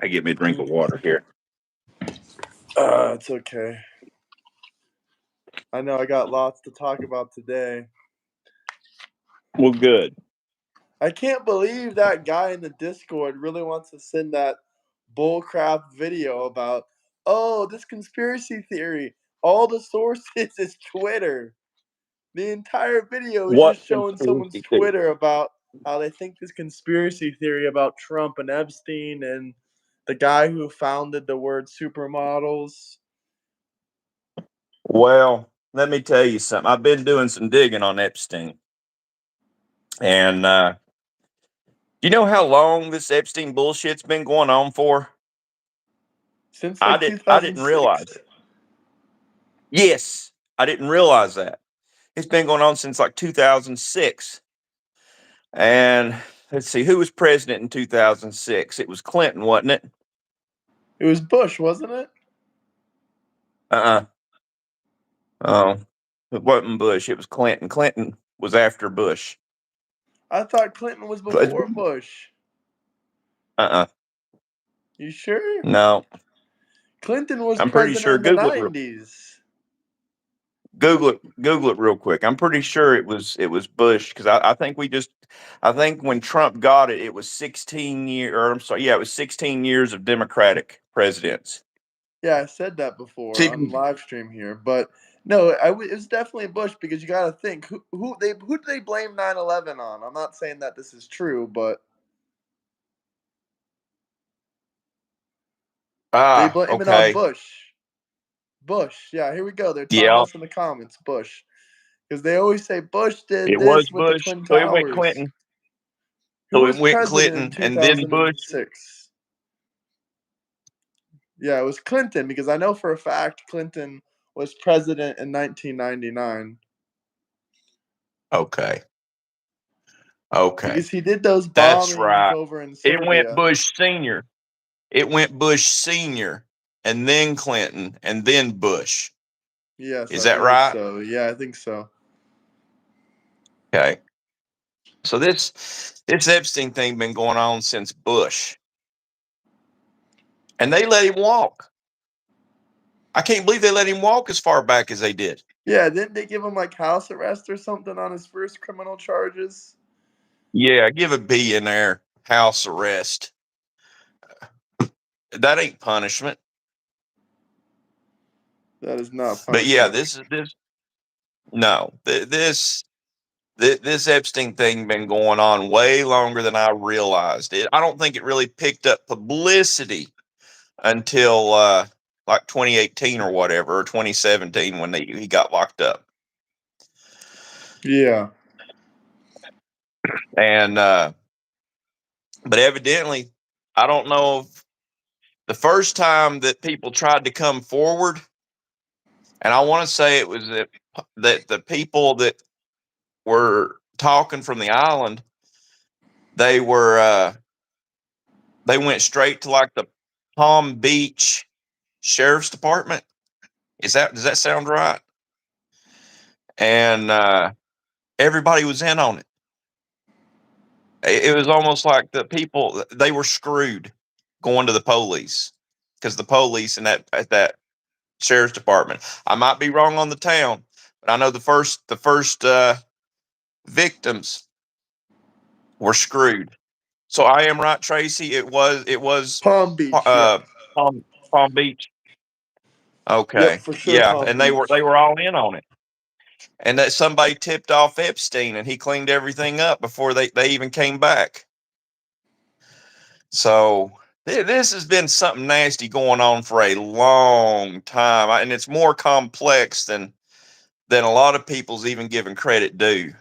I get me a drink of water here. It's okay. I know I got lots to talk about today. Well, good. I can't believe that guy in the Discord really wants to send that bullcrap video about, this conspiracy theory. All the sources is Twitter. The entire video is What just showing someone's conspiracy theory? Twitter about how they think this conspiracy theory about Trump and Epstein and the guy who founded the word supermodels. Well, let me tell you something. I've been doing some digging on Epstein. And do you know how long this Epstein bullshit's been going on for? Since I like didn't realize 2006. it. Yes, I didn't realize that. It's been going on since like 2006. And let's see, who was president in 2006? It was Clinton, wasn't it? It was Bush, wasn't it? Uh-uh. Oh, it wasn't Bush. It was Clinton. Clinton was after Bush. I thought Clinton was before Bush. Uh-uh. You sure? No. Clinton was I'm pretty president sure. in the 90s. Google it real quick. I'm pretty sure it was Bush because I think when Trump got it, it was 16 year or I'm sorry, yeah, it was 16 years of Democratic presidents. Yeah, I said that before See, on live stream here, but no, it was definitely Bush because you got to think who do they blame 9/11 on? I'm not saying that this is true, but they blame it on okay. Bush. Bush, yeah, here we go. They're telling Yeah, us in the comments, Bush, because they always say Bush did it was this with the Bush. Twin So it went Towers. Clinton. Who So it was went president in Clinton and then Bush. 2006? Yeah, it was Clinton because I know for a fact Clinton was president in 1999. Okay. Because he did those That's bombings right. over in It went Serbia. Bush Senior. It went Bush Senior and then Clinton and then Bush. Yes, Is I that believe right? so. Yeah, I think so. Okay. So this Epstein thing been going on since Bush. And they let him walk. I can't believe they let him walk as far back as they did. Yeah, didn't they give him like house arrest or something on his first criminal charges? Yeah, give a billionaire house arrest. That ain't punishment. That is not But yeah, punishment. this Epstein thing been going on way longer than I realized. I don't think it really picked up publicity until like 2018 or whatever, or 2017 when he got locked up. Yeah. And but evidently, I don't know if the first time that people tried to come forward, and I want to say it was that the people that were talking from the island, they went straight to like the Palm Beach Sheriff's Department. Does that sound right? And everybody was in on it. It was almost like the people, they were screwed going to the police because the police and at that sheriff's department. I might be wrong on the town, but I know the first victims were screwed. So I am right, Tracy. It was Palm Beach, yep. Palm Beach. Yep, Okay, for sure yeah, Palm and Beach. they were all in on it, and that somebody tipped off Epstein, and he cleaned everything up before they even came back. So this has been something nasty going on for a long time, and it's more complex than a lot of people's even giving credit due.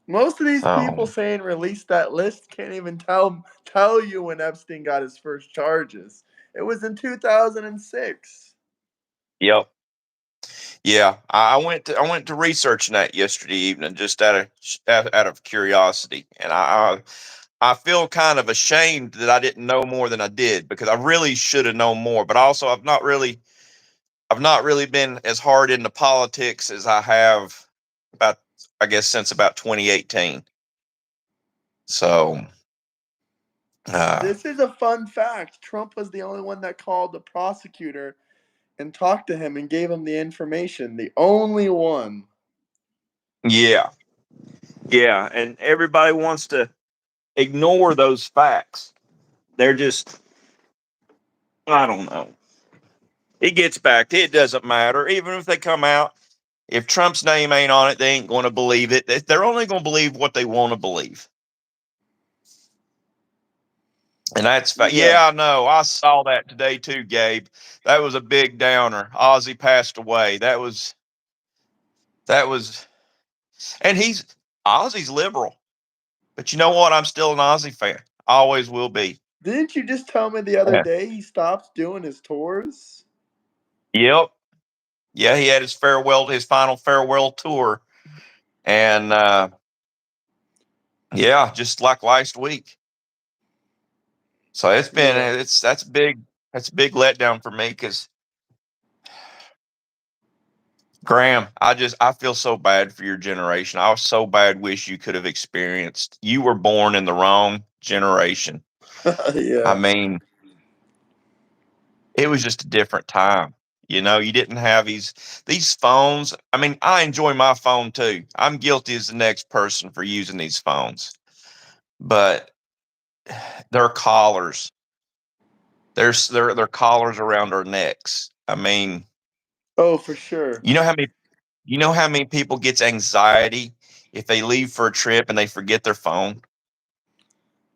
Most of these people saying release that list can't even tell you when Epstein got his first charges. It was in 2006. Yep. Yeah, I went to researching that yesterday evening just out of curiosity, and I feel kind of ashamed that I didn't know more than I did because I really should have known more. But also, I've not really been as hard into politics as I have about, I guess, since about 2018. So Uh, This is a fun fact. Trump was the only one that called the prosecutor and talked to him and gave him the information. The only one. yeah, yeah, and everybody wants to ignore those facts. They're just, I don't know. It gets back to it doesn't matter. Even if they come out, if Trump's name ain't on it, they ain't going to believe it. They're only going to believe what they want to believe. And that's Yeah. yeah, I know. I saw that today too, Gabe. That was a big downer. Ozzy passed away. That was, and Ozzy's liberal. But you know what? I'm still an Ozzy fan. I always will be. Didn't you just tell me the other Yeah. day he stopped doing his tours? Yep. Yeah, he had his final farewell tour, and yeah, just like last week. So Yeah. that's big. That's a big letdown for me because Graham, I feel so bad for your generation. I was so bad. Wish you could have experienced. You were born in the wrong generation. I Yeah. mean, it was just a different time. You know, you didn't have these phones. I mean, I enjoy my phone too. I'm guilty as the next person for using these phones, but they're collars. They're collars around our necks. I mean, Oh, for sure. you know how many you know how many people gets anxiety if they leave for a trip and they forget their phone?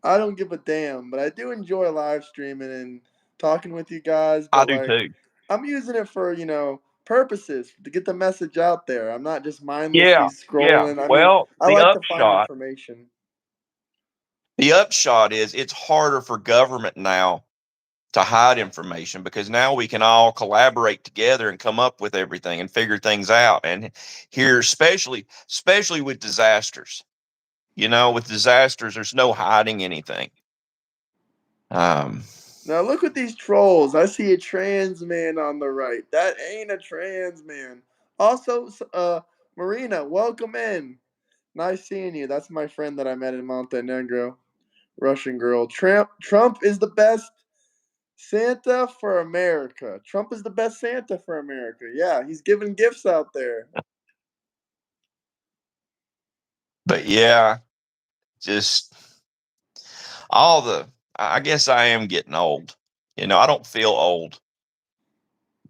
I don't give a damn, but I do enjoy live streaming and talking with you guys. I But do like, too. I'm using it for purposes to get the message out there. I'm not just mindlessly Yeah, yeah. scrolling. I mean, Well, I like to find information. the upshot is it's harder for government now to hide information because now we can all collaborate together and come up with everything and figure things out. And here, especially with disasters, with disasters, there's no hiding anything. Um, Now look at these trolls. I see a trans man on the right. That ain't a trans man. Also, Marina, welcome in. Nice seeing you. That's my friend that I met in Montenegro. Russian girl. Trump is the best Santa for America. Trump is the best Santa for America. Yeah, he's giving gifts out there. but yeah, just all the. I guess I am getting old. I don't feel old,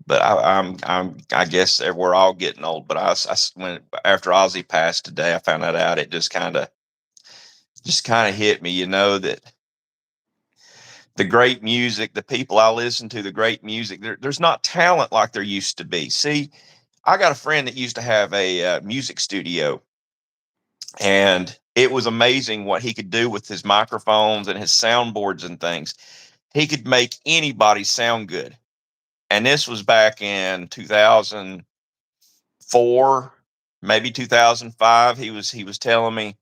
but I guess we're all getting old. But when after Ozzy passed today, I found that out. It just kind of hit me, that the great music, the people I listen to, the great music, there's not talent like there used to be. See, I got a friend that used to have a music studio, and it was amazing what he could do with his microphones and his soundboards and things. He could make anybody sound good. And this was back in 2004, maybe 2005. He was telling me,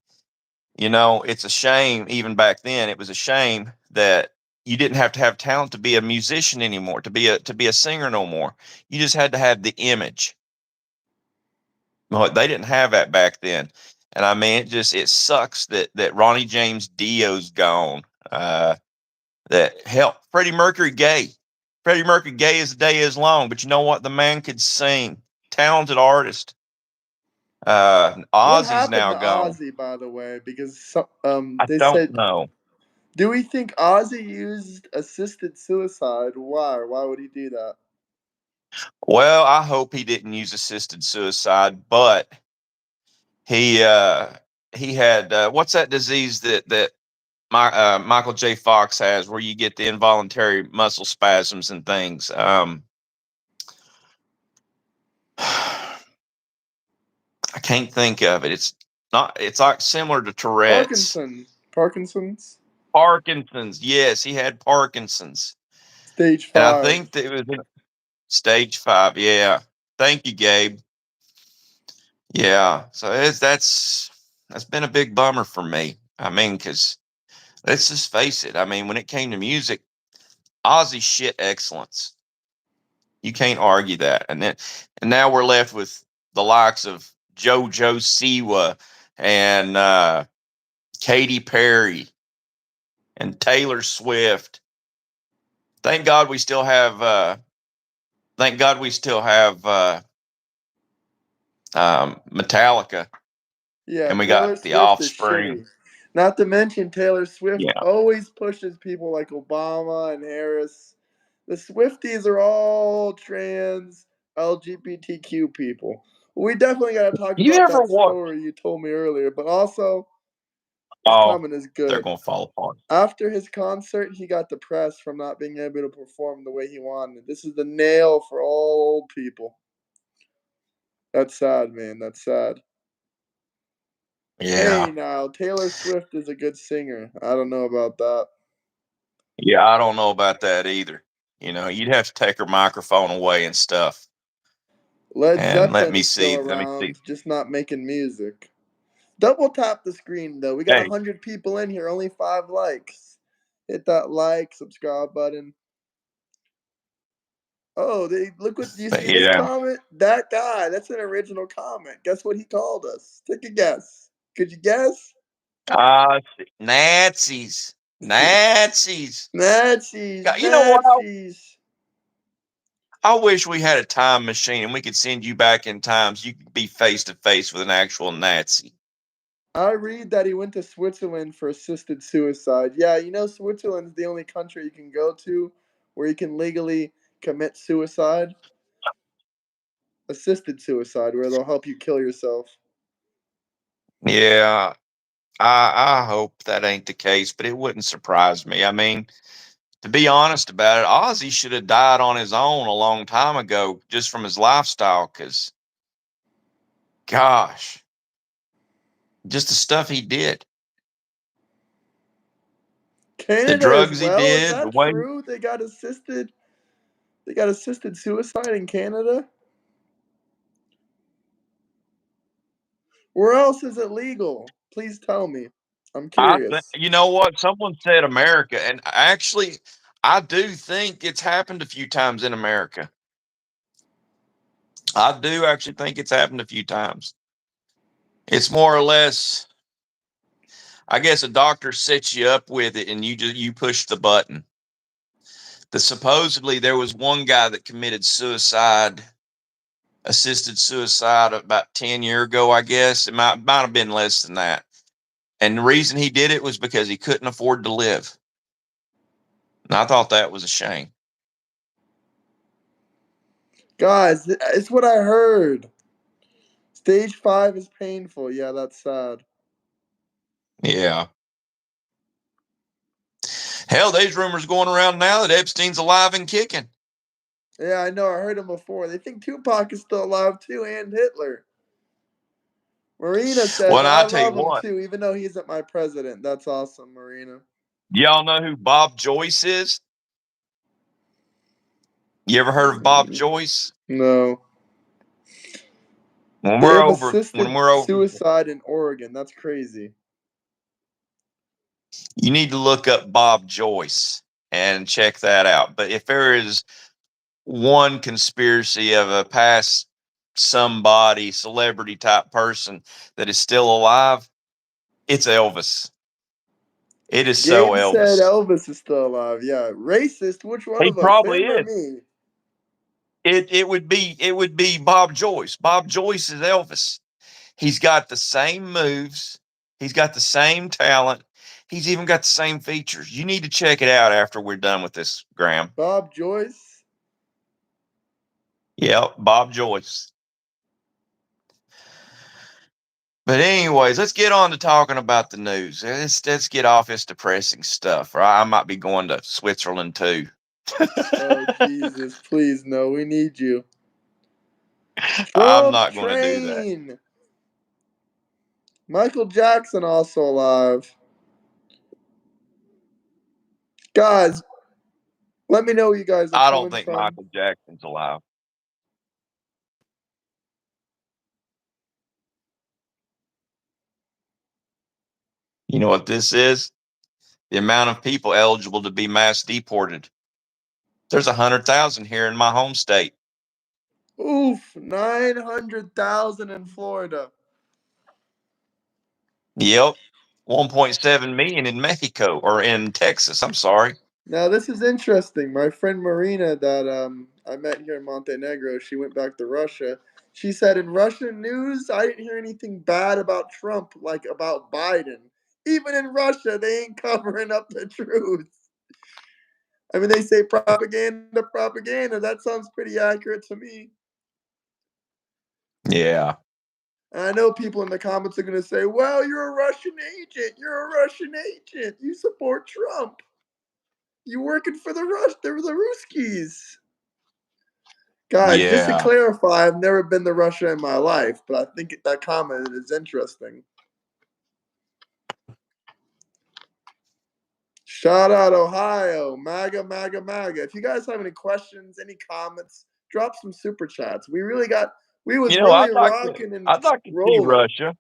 it's a shame. Even back then, it was a shame that you didn't have to have talent to be a musician anymore, to be a singer no more. You just had to have the image. Well, they didn't have that back then, and I mean, it sucks that Ronnie James Dio's gone. That helped Freddie Mercury gay. Freddie Mercury gay as the day is long, but you know what? The man could sing. Talented artist. What Ozzy's happened now to gone. Ozzy, by the way? Because I they don't said, know. do we think Ozzy used assisted suicide? Why? Why would he do that? Well, I hope he didn't use assisted suicide, but he he had what's that disease that Michael J. Fox has, where you get the involuntary muscle spasms and things. I can't think of it. It's not. It's like similar to Tourette's. Parkinson's, Parkinson's. Yes, he had Parkinson's, stage and I 5. think that it was in stage 5. Yeah. Thank you, Gabe. Yeah. So that's been a big bummer for me. I mean, because let's just face it. I mean, when it came to music, Ozzy shit excellence. You can't argue that. And now we're left with the likes of JoJo Siwa and Katy Perry and Taylor Swift. Thank God we still have. Thank God we still have Metallica, Yeah, and we Taylor got the Swift is Offspring. shitty. Not to mention, Taylor Swift Yeah, always pushes people like Obama and Harris. The Swifties are all trans LGBTQ people. We definitely got to talk you about ever that watch? story you told me earlier, but also, his Oh, comment is they're good. gonna fall apart. After his concert, he got depressed from not being able to perform the way he wanted. This is the nail for all old people. That's sad, man. That's sad. Hey, Yeah, now, Taylor Swift is a good singer. I don't know about that. yeah. I don't know about that either. You know, you'd have to take her microphone away and stuff. Led And let Zeppelin me is still see. Let me see. around, just not making music. Double tap the screen, though. We got Hey, 100 people in here, only 5 likes. Hit that like, subscribe button. Oh, they look what do you see this yeah. comment? That guy, that's an original comment. Guess what he called us? Take a guess. Could you guess? Nazis, Nazis. Nazis, God, you know what? Nazis. I wish we had a time machine and we could send you back in time so you could be face to face with an actual Nazi. I read that he went to Switzerland for assisted suicide. Yeah, you know Switzerland's the only country you can go to where you can legally commit suicide. Assisted suicide, where they'll help you kill yourself. Yeah, I hope that ain't the case, but it wouldn't surprise me. I mean, to be honest about it, Ozzy should have died on his own a long time ago just from his lifestyle, because, gosh, just the stuff he did, the Canada as drugs he well? Is did, the that way. true? They got assisted suicide in Canada? Where else is it legal? Please tell me. I'm curious. You know what? Someone said America, and actually, I do think it's happened a few times in America. I do actually think it's happened a few times. It's more or less, I guess, a doctor sets you up with it, and you push the button. The supposedly there was one guy that committed suicide, assisted suicide about 10 years ago. I guess it might have been less than that. And the reason he did it was because he couldn't afford to live. And I thought that was a shame. Guys, it's what I heard. Stage 5 is painful. Yeah, that's sad. Yeah. Hell, there's rumors going around now that Epstein's alive and kicking. Yeah, I know. I heard him before. They think Tupac is still alive too, and Hitler. Marina says, Well, I I tell you love him what, too, even though he isn't my president. That's awesome, Marina. y'all know who Bob Joyce is? You ever heard of Bob Joyce? No. When They we're have over, when assisted we're over, suicide in Oregon. That's crazy. you need to look up Bob Joyce and check that out. But if there is one conspiracy of a past somebody, celebrity type person that is still alive, it's Elvis. It is so Gabe said Elvis. Elvis is still alive. Yeah. Racist? Which one He of us? probably Him or is. me? It would be Bob Joyce. Bob Joyce is Elvis. He's got the same moves. He's got the same talent. He's even got the same features. You need to check it out after we're done with this, Graham. Bob Joyce? Yep, Bob Joyce. But anyways, let's get on to talking about the news. Let's get off this depressing stuff. Or I might be going to Switzerland too. Oh, Jesus. Please, no. We need you. I'm Trump not going to do that. train. Michael Jackson also alive. Guys, let me know where you guys are I don't coming think from. Michael Jackson's alive. You know what this is? The amount of people eligible to be mass deported. There's 100,000 here in my home state. Oof, 900,000 in Florida. Yep. 1.7 million in Mexico or in Texas. I'm sorry. Now this is interesting. My friend Marina that I met here in Montenegro, she went back to Russia. She said in Russian news, I didn't hear anything bad about Trump like about Biden. Even in Russia, they ain't covering up the truth. I mean, they say propaganda, propaganda. That sounds pretty accurate to me. Yeah. And I know people in the comments are going to say, well, you're a Russian agent. You're a Russian agent. You support Trump. You working for the Ruskies. Guys, just to Yeah. clarify, I've never been to Russia in my life, but I think that comment is interesting. Shout out Ohio, MAGA, MAGA, MAGA. If you guys have any questions, any comments, drop some super chats. We was really rocking and I'd like to see rolling. Russia.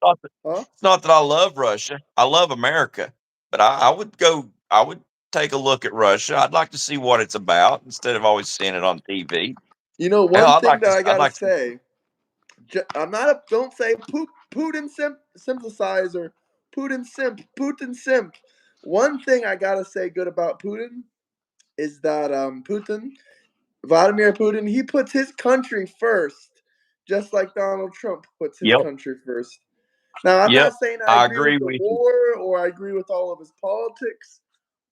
Not that, Huh? it's not that I love Russia. I love America, but I would go. I would take a look at Russia. I'd like to see what it's about instead of always seeing it on TV. You know, Hell, one thing that I I'd gotta like to. say, I'm not a, don't say Putin synthesizer, Putin simp, Putin simp. One thing I gotta say good about Putin is that Vladimir Putin, he puts his country first, just like Donald Trump puts his Yep. country first. Now, I'm Yep. not saying I I agree with agree the with you. war or I agree with all of his politics,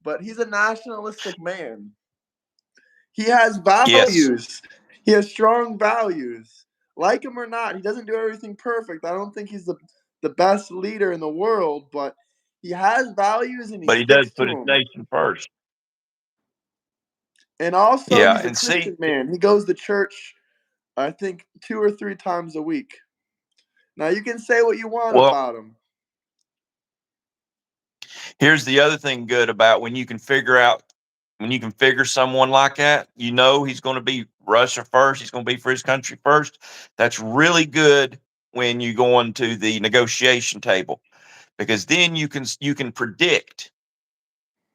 but he's a nationalistic man. He has Yes, values. He has strong values. Like him or not, he doesn't do everything perfect. I don't think he's the best leader in the world, but he has values and he but he does sticks to put his them. nation first. And also, Yeah, he's a and see, Christian man. He goes to church, I think, 2 or 3 times a week. Now, you can say what you want well, about him. here's the other thing good about when you can figure someone like that, you know he's going to be Russia first. He's going to be for his country first. That's really good when you go into the negotiation table because then you can predict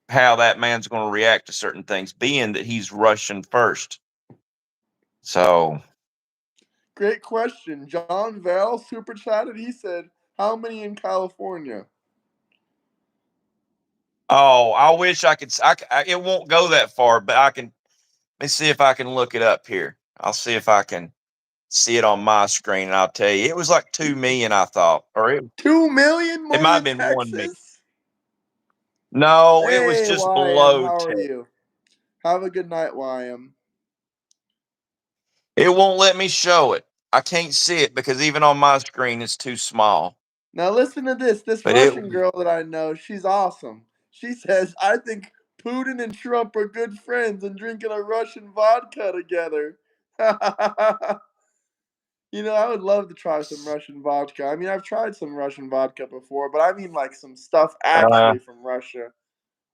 how that man's going to react to certain things, being that he's Russian first. So, Great question. John Val super chatted. He said, how many in California? oh, I wish I could. It won't go that far, but I can. Let me see if I can look it up here. I'll see if I can see it on my screen, and I'll tell you. It was like 2 million, I thought, or it 2 million it more might have than been 1 million. Texas? No, it was Hey, just YM, below how are 10. you? Have a good night, YM. It won't let me show it. I can't see it because even on my screen, it's too small. Now listen to this. This But it, Russian girl that I know, she's awesome. She says, I think Putin and Trump are good friends and drinking a Russian vodka together. You know, I would love to try some Russian vodka. I mean, I've tried some Russian vodka before, but I mean like some stuff uh, actually from Russia.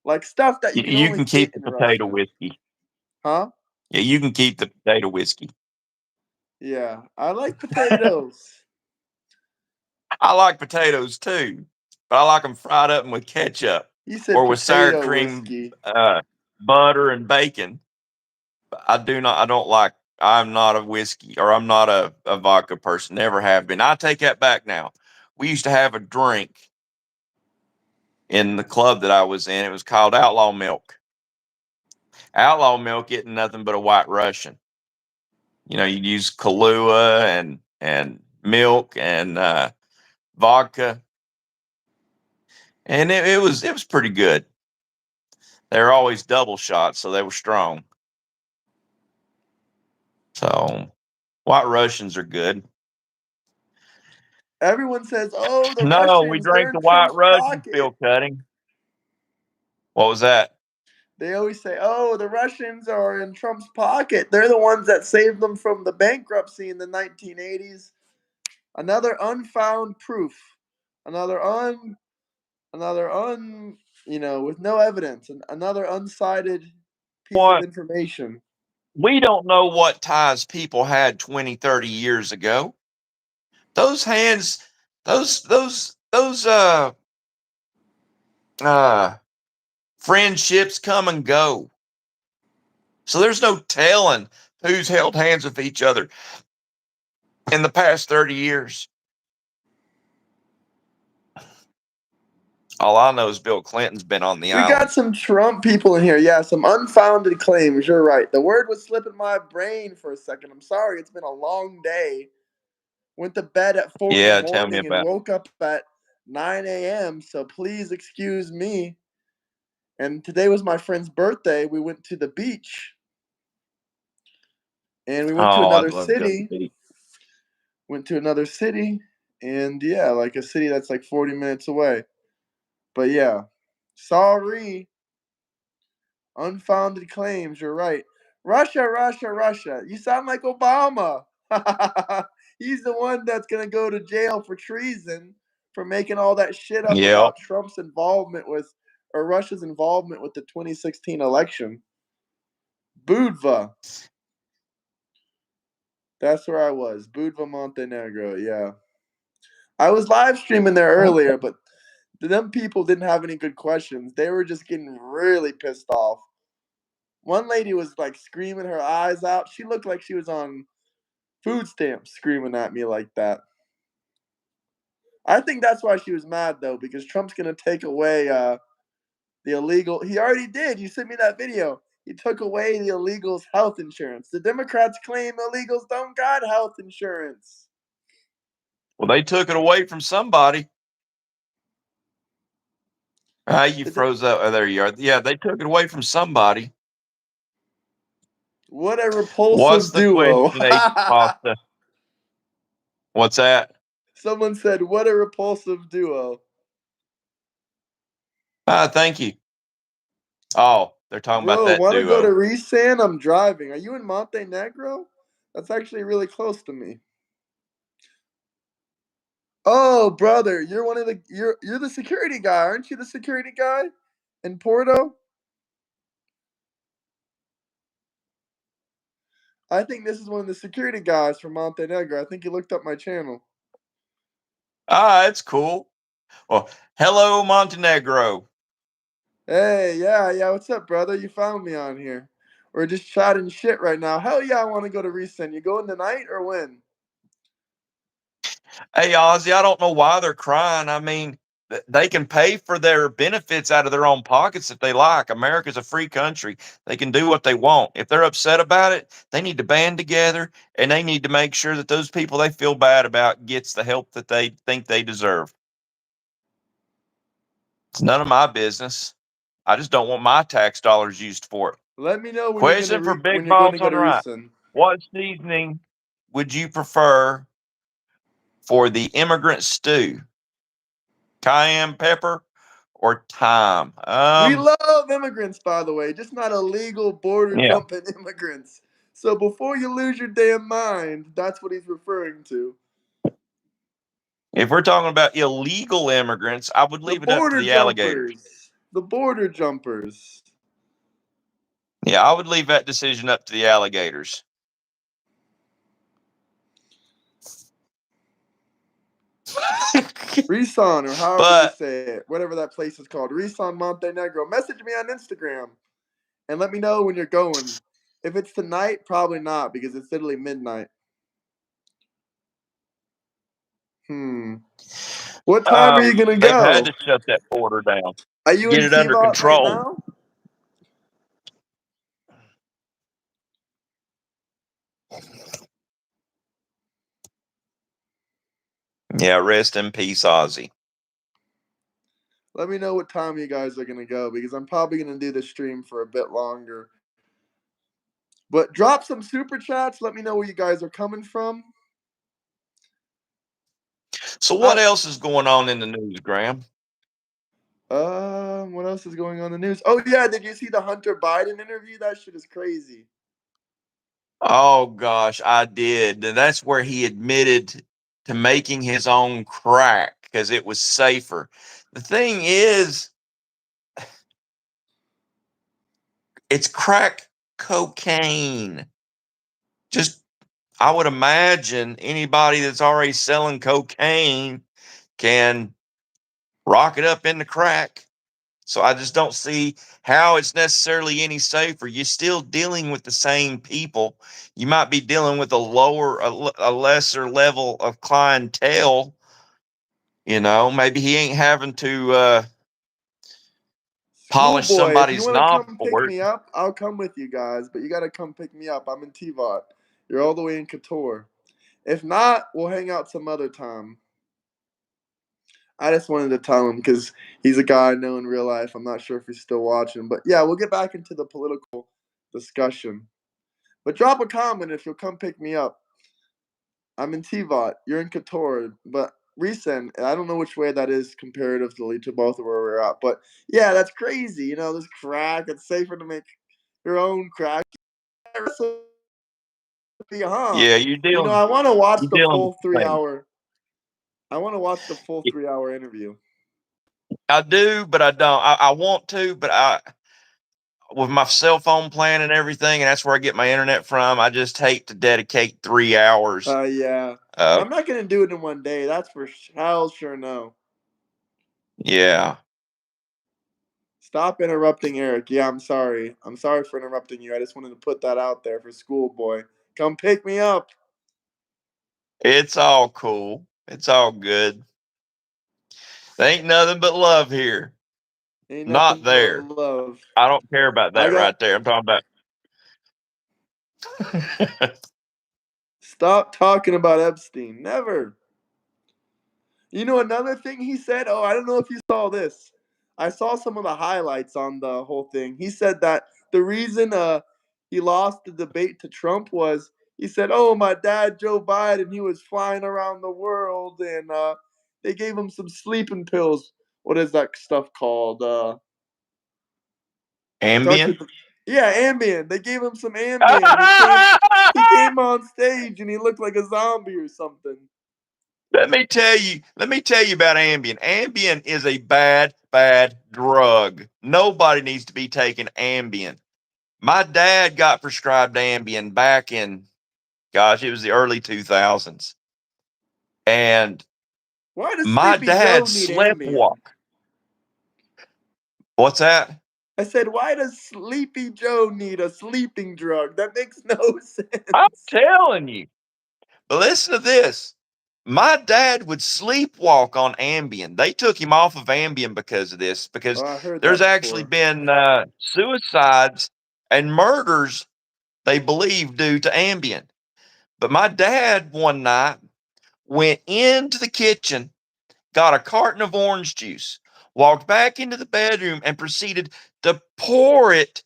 Like stuff that you can you only can get keep the in potato Russia. whiskey. Huh? Yeah, you can keep the potato whiskey. Yeah. I like potatoes. I like potatoes too, but I like them fried up and with ketchup You said or with sour potato cream, whiskey. butter, and bacon. I do not. I don't like. I'm not a whiskey or I'm not a vodka person. Never have been. I take that back now. We used to have a drink in the club that I was in. It was called Outlaw Milk. Outlaw Milk isn't nothing but a White Russian. You know, you use Kahlua and milk and vodka, and it was pretty good. They were always double shots, so they were strong. So White Russians are good. Everyone says, "Oh, the No, we Russians, they're drank in the White Trump's Russians, pocket." Phil Cutting. What was that? They always say, "Oh, the Russians are in Trump's pocket. They're the ones that saved them from the bankruptcy in the 1980s." Another unfound proof. Another another with no evidence, and another unsighted piece of What? information. We don't know what ties people had 20, 30 years ago. Those hands, those uh friendships come and go. So there's no telling who's held hands with each other in the past 30 years. All I know is Bill Clinton's been on the We got island. some Trump people in here. Yeah, some unfounded claims. You're right. The word was slipping my brain for a second. I'm sorry. It's been a long day. Went to bed at 4 in the Yeah, tell me morning and about woke up at 9 a.m. So please excuse me. And today was my friend's birthday. We went to the beach and we it. went to Oh, I'd another love to go to the city. beach. Went to another city. And yeah, like a city that's like 40 minutes away. But yeah, sorry. Unfounded claims. You're right. Russia, Russia, Russia. You sound like Obama. He's the one that's going to go to jail for treason for making all that shit up Yep. about Trump's involvement with, or Russia's involvement with the 2016 election. Budva. That's where I was. Budva, Montenegro. Yeah. I was live streaming there earlier, but them people didn't have any good questions. They were just getting really pissed off. One lady was like screaming her eyes out. She looked like she was on food stamps screaming at me like that. I think that's why she was mad though, because Trump's gonna take away the illegal. He already did. You sent me that video. He took away the illegals' health insurance. The Democrats claim illegals don't got health insurance. Well, they took it away from somebody. Ah, you The de- froze up. Oh, there you are. Yeah, they took it away from somebody. what a What's repulsive the duo. question, Agent Pasta? What's that? Someone said, "What a repulsive duo." Ah, thank you. Oh, they're talking about Bro, that want to go to duo. Resan? I'm driving. Are you in Montenegro? That's actually really close to me. Oh, brother, you're one of the you're the security guy, aren't you? The security guy in Porto. I think this is one of the security guys from Montenegro. I think he looked up my channel. Ah, it's cool. Well, hello, Montenegro. Hey, yeah, yeah. What's up, brother? You found me on here. We're just chatting shit right now. Hell yeah, I want to go to Recent. You going tonight or when? Hey, Ozzy, I don't know why they're crying. I mean, they can pay for their benefits out of their own pockets if they like. America's a free country. They can do what they want. If they're upset about it, they need to band together and they need to make sure that those people they feel bad about gets the help that they think they deserve. It's none of my business. I just don't want my tax dollars used for it. Let me know when you're gonna Question for when Big you're going to Boss go on to the right. Recent. What seasoning would you prefer for the immigrant stew? Cayenne pepper or thyme? We love immigrants, by the way, just not illegal border Yeah. jumping immigrants. So before you lose your damn mind, that's what he's referring to. If we're talking about illegal immigrants, I would The leave it up to border the alligators. jumpers. The border jumpers. Yeah, I would leave that decision up to the alligators. Reson, or however you But say it, whatever that place is called. Reson Montenegro. Message me on Instagram and let me know when you're going. If it's tonight, probably not because it's literally midnight. Hmm. What time are you gonna they've had go? to shut that border down, Are you get in it under Tiamat right control. now? Yeah, rest in peace, Ozzy. Let me know what time you guys are gonna go because I'm probably gonna do the stream for a bit longer. But drop some super chats. Let me know where you guys are coming from. So what I else is going on in the news, Graham? what else is going on in the news? Oh yeah, did you see the Hunter Biden interview? That shit is crazy. Oh gosh, I did. And that's where he admitted to making his own crack because it was safer. The thing is, it's crack cocaine. Just I would imagine anybody that's already selling cocaine can rock it up into crack. So I just don't see how it's necessarily any safer. You're still dealing with the same people. You might be dealing with a lesser level of clientele. You know, maybe he ain't having to polish Schoolboy, if you somebody's want to knob come pick for it. me up, I'll come with you guys. But you got to come pick me up. I'm in Tvot. You're all the way in Couture. If not, we'll hang out some other time. I just wanted to tell him because he's a guy I know in real life. I'm not sure if he's still watching. But yeah, we'll get back into the political discussion. But drop a comment if you'll come pick me up. I'm in Tvot. You're in Couture. But recent, I don't know which way that is comparatively to both of where we're at. But yeah, that's crazy. This crack. It's safer to make your own crack. Huh? Yeah, you're dealing I want to watch you're the dealing with full the three same. hour. I want to watch the full 3 hour interview. I do, but I don't. I want to, but I with my cell phone plan and everything, and that's where I get my internet from. I just hate to dedicate 3 hours. Yeah. Uh, I'm not gonna do it in one day. That's for hell sure no. yeah, Stop interrupting Eric. Yeah, I'm sorry. I'm sorry for interrupting you. I just wanted to put that out there for Schoolboy. Come pick me up. it's all cool. It's all good. There ain't nothing but love here. Ain't Not nothing but there. love. I don't care about I that got right there. I'm talking about. Stop talking about Epstein. Never. Another thing he said, I don't know if you saw this. I saw some of the highlights on the whole thing. He said that the reason he lost the debate to Trump was he said, "Oh, my dad Joe Biden, he was flying around the world and they gave him some sleeping pills. What is that stuff called? Starts Ambien. with Ambien. They gave him some Ambien. He came on stage and he looked like a zombie or something." Let me tell you about Ambien. Ambien is a bad, bad drug. Nobody needs to be taking Ambien. My dad got prescribed Ambien back in, gosh, it was the early 2000s. And Why does my Sleepy dad Joe need sleptwalk. Ambien? What's that? I said, why does Sleepy Joe need a sleeping drug? That makes no I'm sense. telling you. But listen to this. My dad would sleepwalk on Ambien. They took him off of Ambien because of this, because Oh, I heard there's that actually before. been suicides and murders, they believe, due to Ambien. But my dad one night went into the kitchen, got a carton of orange juice, walked back into the bedroom, and proceeded to pour it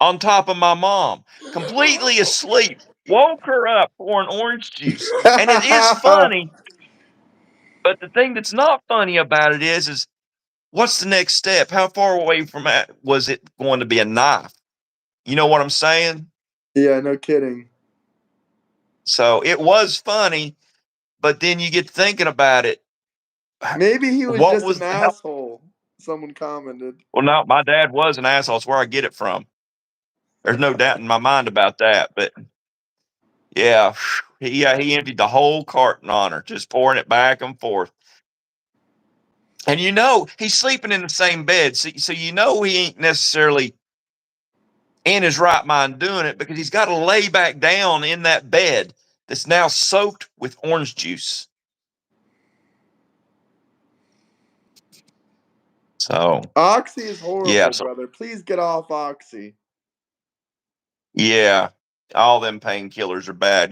on top of my mom, completely asleep. Woke her up pouring orange juice. And it is funny, but the thing that's not funny about it is what's the next step? How far away from that was it going to be a knife? You know what I'm saying? Yeah, no kidding. So it was funny, but then you get thinking about it. Maybe he was What just an was how? asshole. Someone commented. Well, no, my dad was an asshole. It's where I get it from. There's no doubt in my mind about that. But yeah, he emptied the whole carton on her, just pouring it back and forth. And he's sleeping in the same bed, so he ain't necessarily in his right mind doing it because he's got to lay back down in that bed that's now soaked with orange juice. So Oxy is yeah, horrible, so brother. Please get off Oxy. yeah, all them painkillers are bad.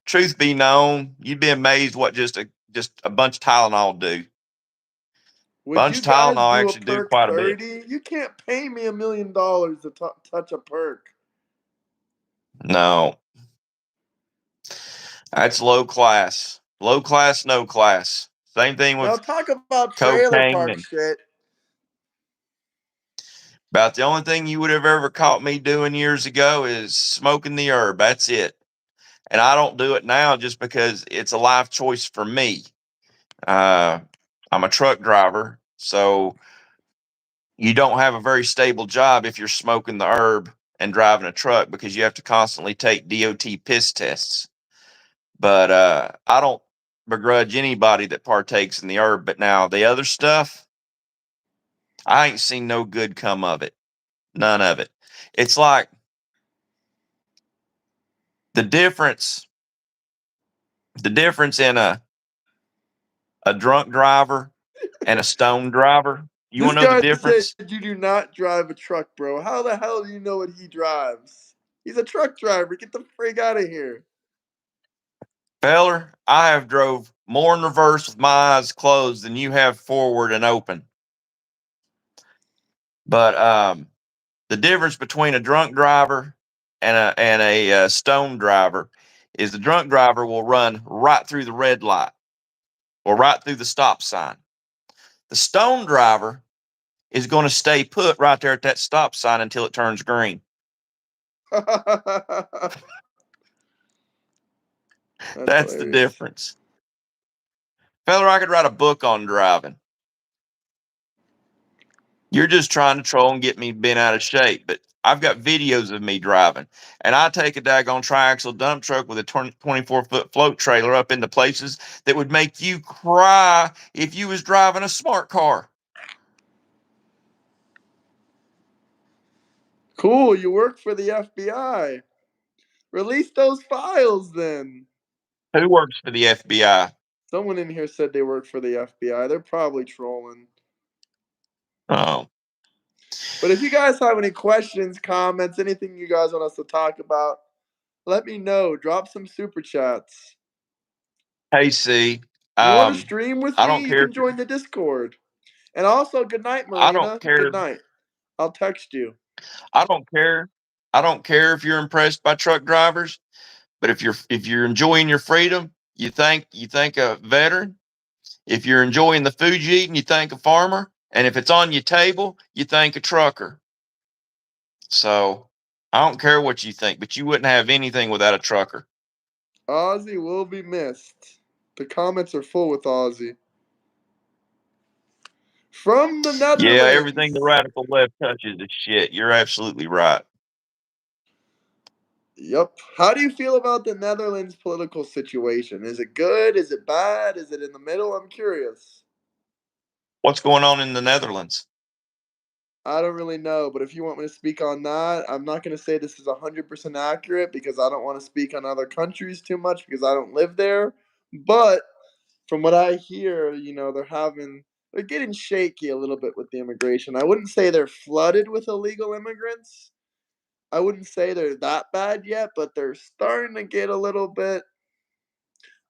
Truth be known, you'd be amazed what just a bunch of Tylenol do. Would Bunch you of guys Tylenol do a actually do perk quite a bit. 30? You can't pay me $1 million to touch a perk. No, that's low class. Low class, no class. Same thing Now with talk about trailer cocaine, park and shit. about the only thing you would have ever caught me doing years ago is smoking the herb. That's it. And I don't do it now just because it's a life choice for me. Uh, I'm a truck driver, so you don't have a very stable job if you're smoking the herb and driving a truck because you have to constantly take DOT piss tests. But I don't begrudge anybody that partakes in the herb. But now the other stuff, I ain't seen no good come of it. None of it. It's like the difference, the difference in a drunk driver and a stone driver. You This want to know the guy said difference? you do not drive a truck, bro. How the hell do you know what he drives? He's a truck driver. Get the frig out of here. Feller, I have drove more in reverse with my eyes closed than you have forward and open. But the difference between a drunk driver and a stone driver is the drunk driver will run right through the red light or right through the stop sign. The stone driver is going to stay put right there at that stop sign until it turns green. That's That's the hilarious. difference. Feller, I could write a book on driving. You're just trying to troll and get me bent out of shape, but I've got videos of me driving, and I take a daggone triaxle dump truck with a 24-foot float trailer up into places that would make you cry if you was driving a smart car. Cool, you work for the FBI. Release those files then. Who works for the FBI? Someone in here said they work for the FBI. They're probably trolling. Oh, But if you guys have any questions, comments, anything you guys want us to talk about, let me know. Drop some super chats. hey, see, You want to stream with I me? don't You care. can join the Discord. And also, good night, I don't Marina. Good care. night. I'll text you. I don't care. I don't care if you're impressed by truck drivers, but if you're enjoying your freedom, you think a veteran. If you're enjoying the food you eat, you thank a farmer. And if it's on your table, you thank a trucker. So I don't care what you think, but you wouldn't have anything without a trucker. Ozzy will be missed. The comments are full with Ozzy. From the Yeah, everything the Netherlands. radical left touches is shit. You're absolutely right. Yep. How do you feel about the Netherlands political situation? Is it good? Is it bad? Is it in the middle? I'm curious. What's going on in the Netherlands? I don't really know, but if you want me to speak on that, I'm not going to say this is 100% accurate because I don't want to speak on other countries too much because I don't live there. But from what I hear, they're getting shaky a little bit with the immigration. I wouldn't say they're flooded with illegal immigrants. I wouldn't say they're that bad yet, but they're starting to get a little bit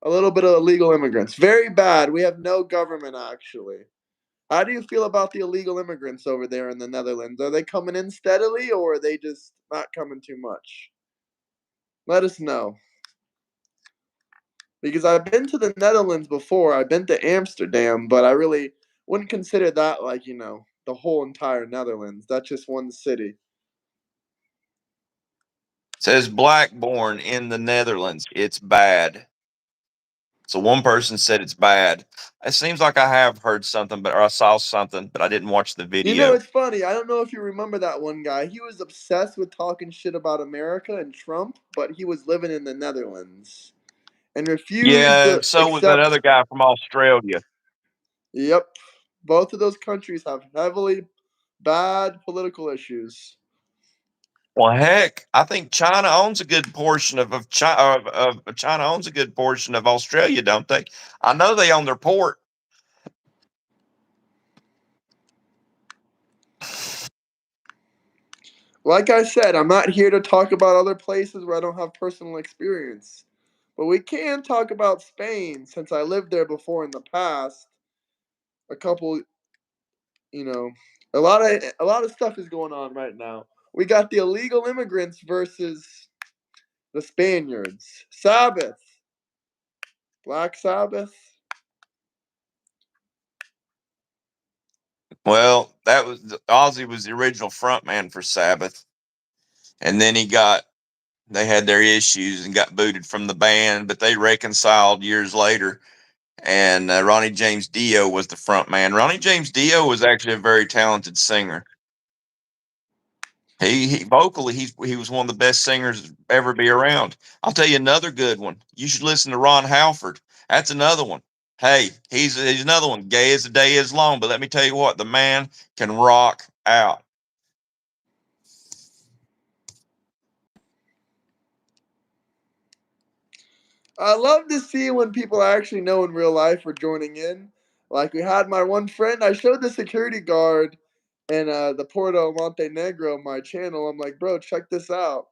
of illegal immigrants. Very bad. We have no government actually. How do you feel about the illegal immigrants over there in the Netherlands? Are they coming in steadily or are they just not coming too much? Let us know. Because I've been to the Netherlands before. I've been to Amsterdam, but I really wouldn't consider that like, the whole entire Netherlands. That's just one city. It says Blackborn in the Netherlands. It's bad. So one person said it's bad. It seems like I have heard something, or I saw something, but I didn't watch the video. It's funny. I don't know if you remember that one guy. He was obsessed with talking shit about America and Trump, but he was living in the Netherlands and refused Yeah, and to so was that accept. other guy from Australia. Yep. Both of those countries have heavily bad political issues. Well, heck, I think China owns a good portion of China. Of China owns a good portion of Australia, don't they? I know they own their port. Like I said, I'm not here to talk about other places where I don't have personal experience. But we can talk about Spain since I lived there before in the past. A couple, you know, a lot of stuff is going on right now. We got the illegal immigrants versus the Spaniards. Sabbath, Black Sabbath. Well, that was Ozzy was the original frontman for Sabbath, and then they had their issues and got booted from the band, but they reconciled years later. And Ronnie James Dio was the front man. Ronnie James Dio was actually a very talented singer. He vocally he was one of the best singers ever be around. I'll tell you another good one. You should listen to Ron Halford. That's another one. Hey, he's another one. Gay as the day is long, but let me tell you what, the man can rock out. I love to see when people I actually know in real life are joining in. Like we had my one friend, I showed the security guard and the Porto Montenegro my channel. I'm like, bro, check this out.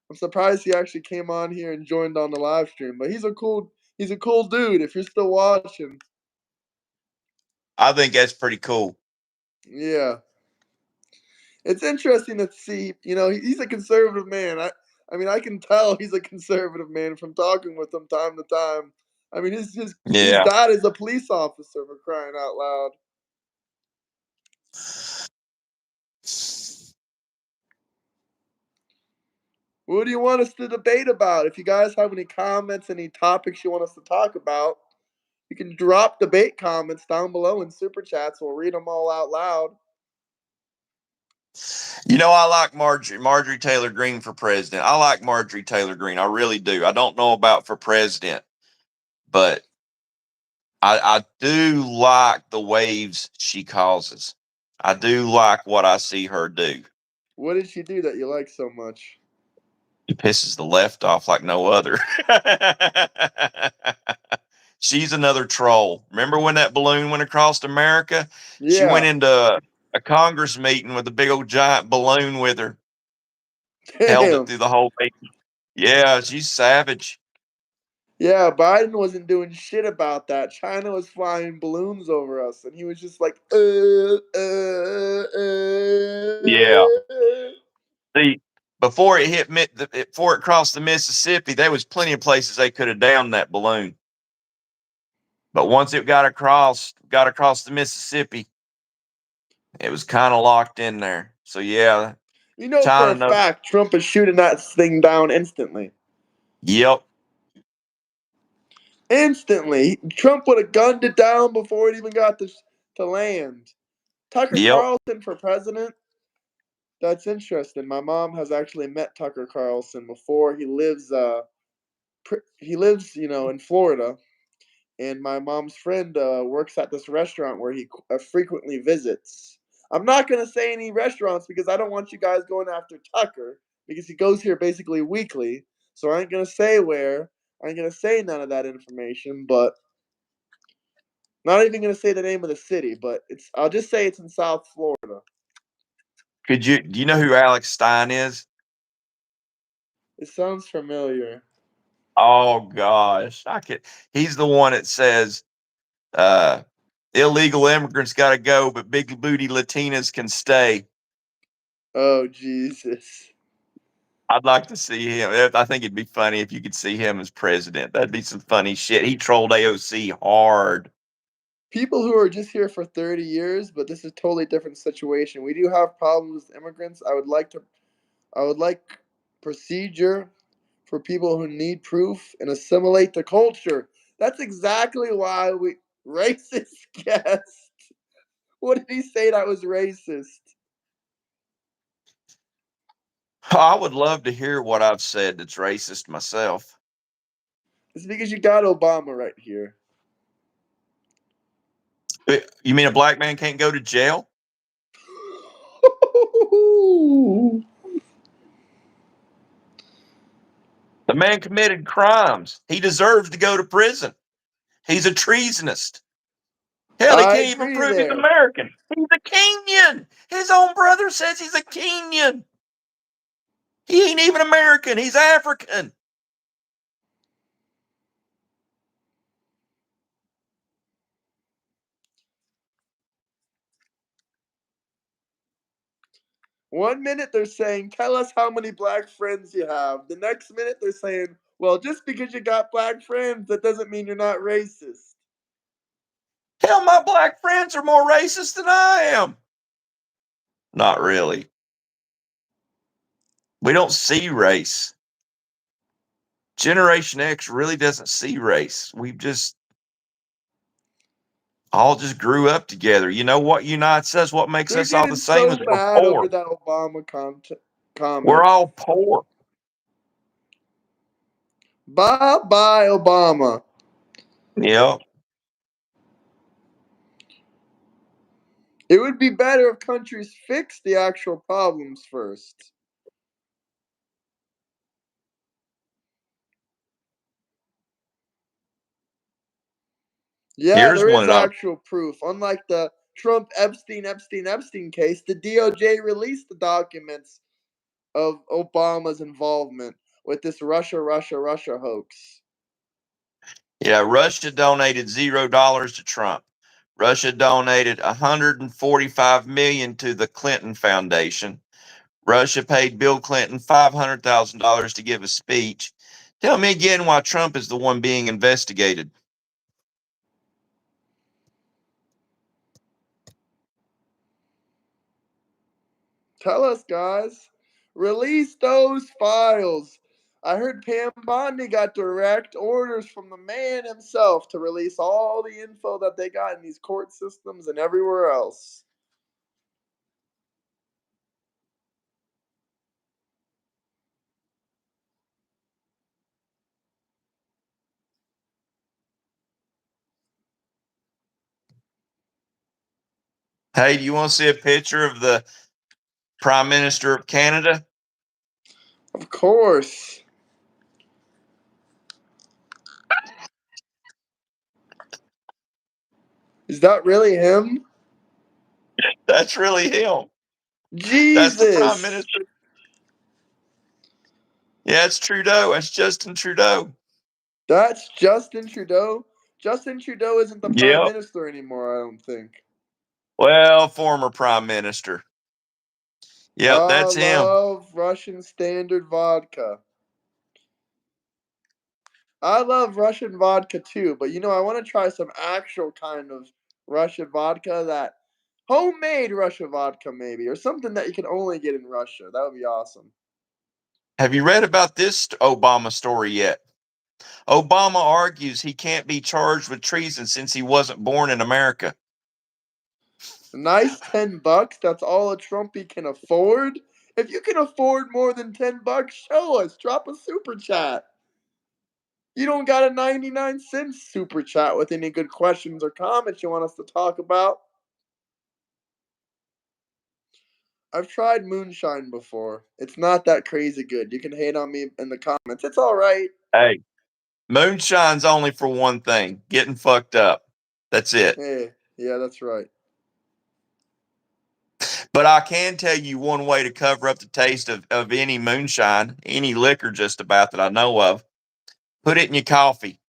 I'm surprised he actually came on here and joined on the live stream. But he's a cool dude. If you're still watching, I think that's pretty cool. yeah, it's interesting to see. You know, he's a conservative man. I mean, I can tell he's a conservative man from talking with him time to time. I mean, his Yeah. dad is a police officer for crying out loud. What do you want us to debate about? If you guys have any comments, any topics you want us to talk about, you can drop debate comments down below in super chats. We'll read them all out loud. You know, I like Marjorie Taylor Greene for president. I like Marjorie Taylor Greene. I really do. I don't know about for president, but I do like the waves she causes. I do like what I see her do. What did she do that you like so much? It pisses the left off like no other. She's another troll. Remember when that balloon went across America? She went Yeah. into a Congress meeting with a big old giant balloon with her, held it Damn. through the whole meeting. Yeah, she's savage. Yeah, Biden wasn't doing shit about that. China was flying balloons over us, and he was just like, Yeah. See, before it hit before it crossed the Mississippi, there was plenty of places they could have downed that balloon. But once it got across the Mississippi, it was kind of locked in there. So yeah, You know for China a knows. fact Trump is shooting that thing down instantly. Yep, Instantly. Trump would have gunned it down before it even got to land. Tucker yep. Carlson for president? That's interesting. My mom has actually met Tucker Carlson before. He lives, in Florida, and my mom's friend works at this restaurant where he frequently visits. I'm not gonna say any restaurants because I don't want you guys going after Tucker because he goes here basically weekly. So I ain't gonna say where. I ain't gonna say none of that information, but not even gonna say the name of the city. But I'll just say it's in South Florida. Do you know who Alex Stein is? It sounds familiar. Oh gosh, he's the one that says uh illegal immigrants got to go, but big booty Latinas can stay. Oh Jesus. I'd like to see him. I think it'd be funny if you could see him as president. That'd be some funny shit. He trolled AOC hard. People who are just here for 30 years, but this is a totally different situation. We do have problems with immigrants. I would like procedure for people who need proof and assimilate the culture. That's exactly why we racist guest. What did he say that was racist? I would love to hear what I've said that's racist myself. It's because you got Obama right here. You mean a black man can't go to jail? The man committed crimes. He deserves to go to prison. He's a treasonist. Hell, he I can't even agree prove he's there. American. He's a Kenyan. His own brother says he's a Kenyan. He ain't even American. He's African. One minute they're saying, tell us how many black friends you have. The next minute they're saying, well, just because you got black friends, that doesn't mean you're not racist. Hell, my black friends are more racist than I am. Not really. We don't see race. Generation X really doesn't see race. We've just all just grew up together. You know what unites us? What makes They're us all the getting same so is we're mad over poor. that Obama We're comment. all poor. Bye bye, Obama. Yep. It would be better if countries fixed the actual problems first. Yeah, Here's there is one of actual proof. Unlike the Trump Epstein case, the DOJ released the documents of Obama's involvement with this Russia hoax. yeah, Russia donated $0 to Trump. Russia donated 145 million to the Clinton Foundation. Russia paid Bill Clinton $500,000 to give a speech. Tell me again why Trump is the one being investigated. Tell us, guys. Release those files. I heard Pam Bondi got direct orders from the man himself to release all the info that they got in these court systems and everywhere else. Hey, do you want to see a picture of the Prime Minister of Canada? Of course. Is that really him? That's really him. That's the Prime Jesus. Minister. Yeah, it's Trudeau. It's Justin Trudeau. That's Justin Trudeau. Justin Trudeau isn't the prime Yep. minister anymore, I don't think. Well, former Prime Minister. Yep, I that's him. love Russian standard vodka. I love Russian vodka too, but I want to try some actual kind of Russian vodka that homemade Russian vodka maybe or something that you can only get in Russia. That would be awesome. Have you read about this Obama story yet? Obama argues he can't be charged with treason since he wasn't born in America. A nice $10, that's all a Trumpy can afford. If you can afford more than $10, show us. Drop a super chat. You don't got a 99 cents super chat with any good questions or comments you want us to talk about. I've tried moonshine before. It's not that crazy good. You can hate on me in the comments. It's all right. Hey, moonshine's only for one thing, getting fucked up. That's it. Hey, yeah, that's right. But I can tell you one way to cover up the taste of any moonshine, any liquor just about that I know of. Put it in your coffee.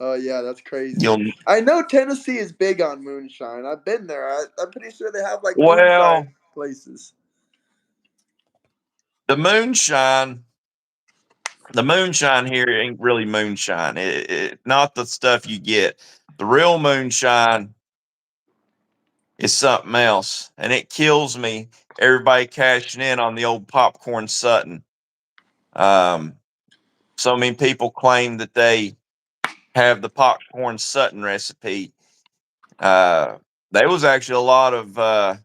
Oh, yeah, that's crazy. You'll I know Tennessee is big on moonshine. I've been there. I'm pretty sure they have like well, moonshine places. the moonshine, the moonshine here ain't really moonshine. Not the stuff you get. The real moonshine is something else, and it kills me. Everybody cashing in on the old popcorn Sutton. Um, so many people claim that they have the popcorn Sutton recipe. Uh, there was actually a lot of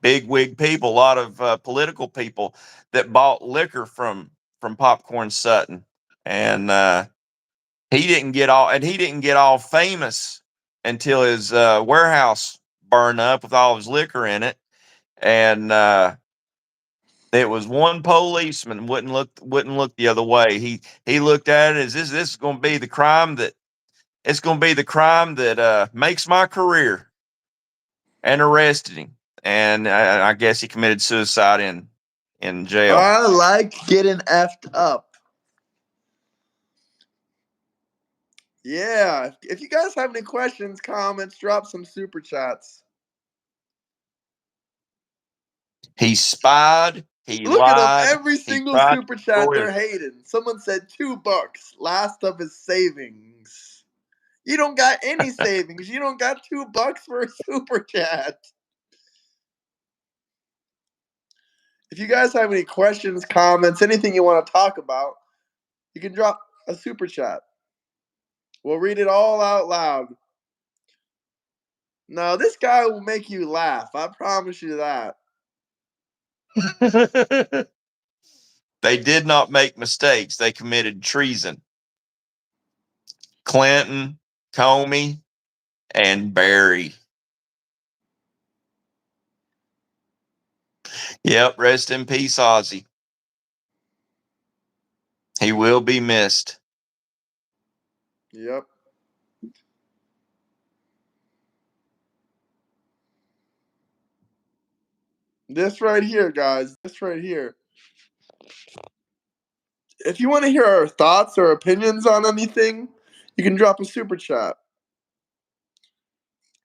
big wig people, a lot of political people that bought liquor from Popcorn Sutton, and he didn't get all famous until his warehouse burned up with all his liquor in it, and it was one policeman wouldn't look the other way. He looked at it as this is going to be the crime that it's going to be the crime that makes my career, and arrested him. And I guess he committed suicide in jail. I like getting effed up. Yeah, if you guys have any questions, comments, drop some super chats. He spied. He Look at them. lied. Every He single tried to super chat destroy us. they're hating. Someone said $2. Last of his savings. You don't got any savings. You don't got $2 for a super chat. If you guys have any questions, comments, anything you want to talk about, you can drop a super chat. We'll read it all out loud. No, this guy will make you laugh. I promise you that. They did not make mistakes. They committed treason. Clinton, Comey, and Barry. Yep, rest in peace, Ozzy. He will be missed. Yep. This right here, guys. This right here. If you want to hear our thoughts or opinions on anything, you can drop a super chat.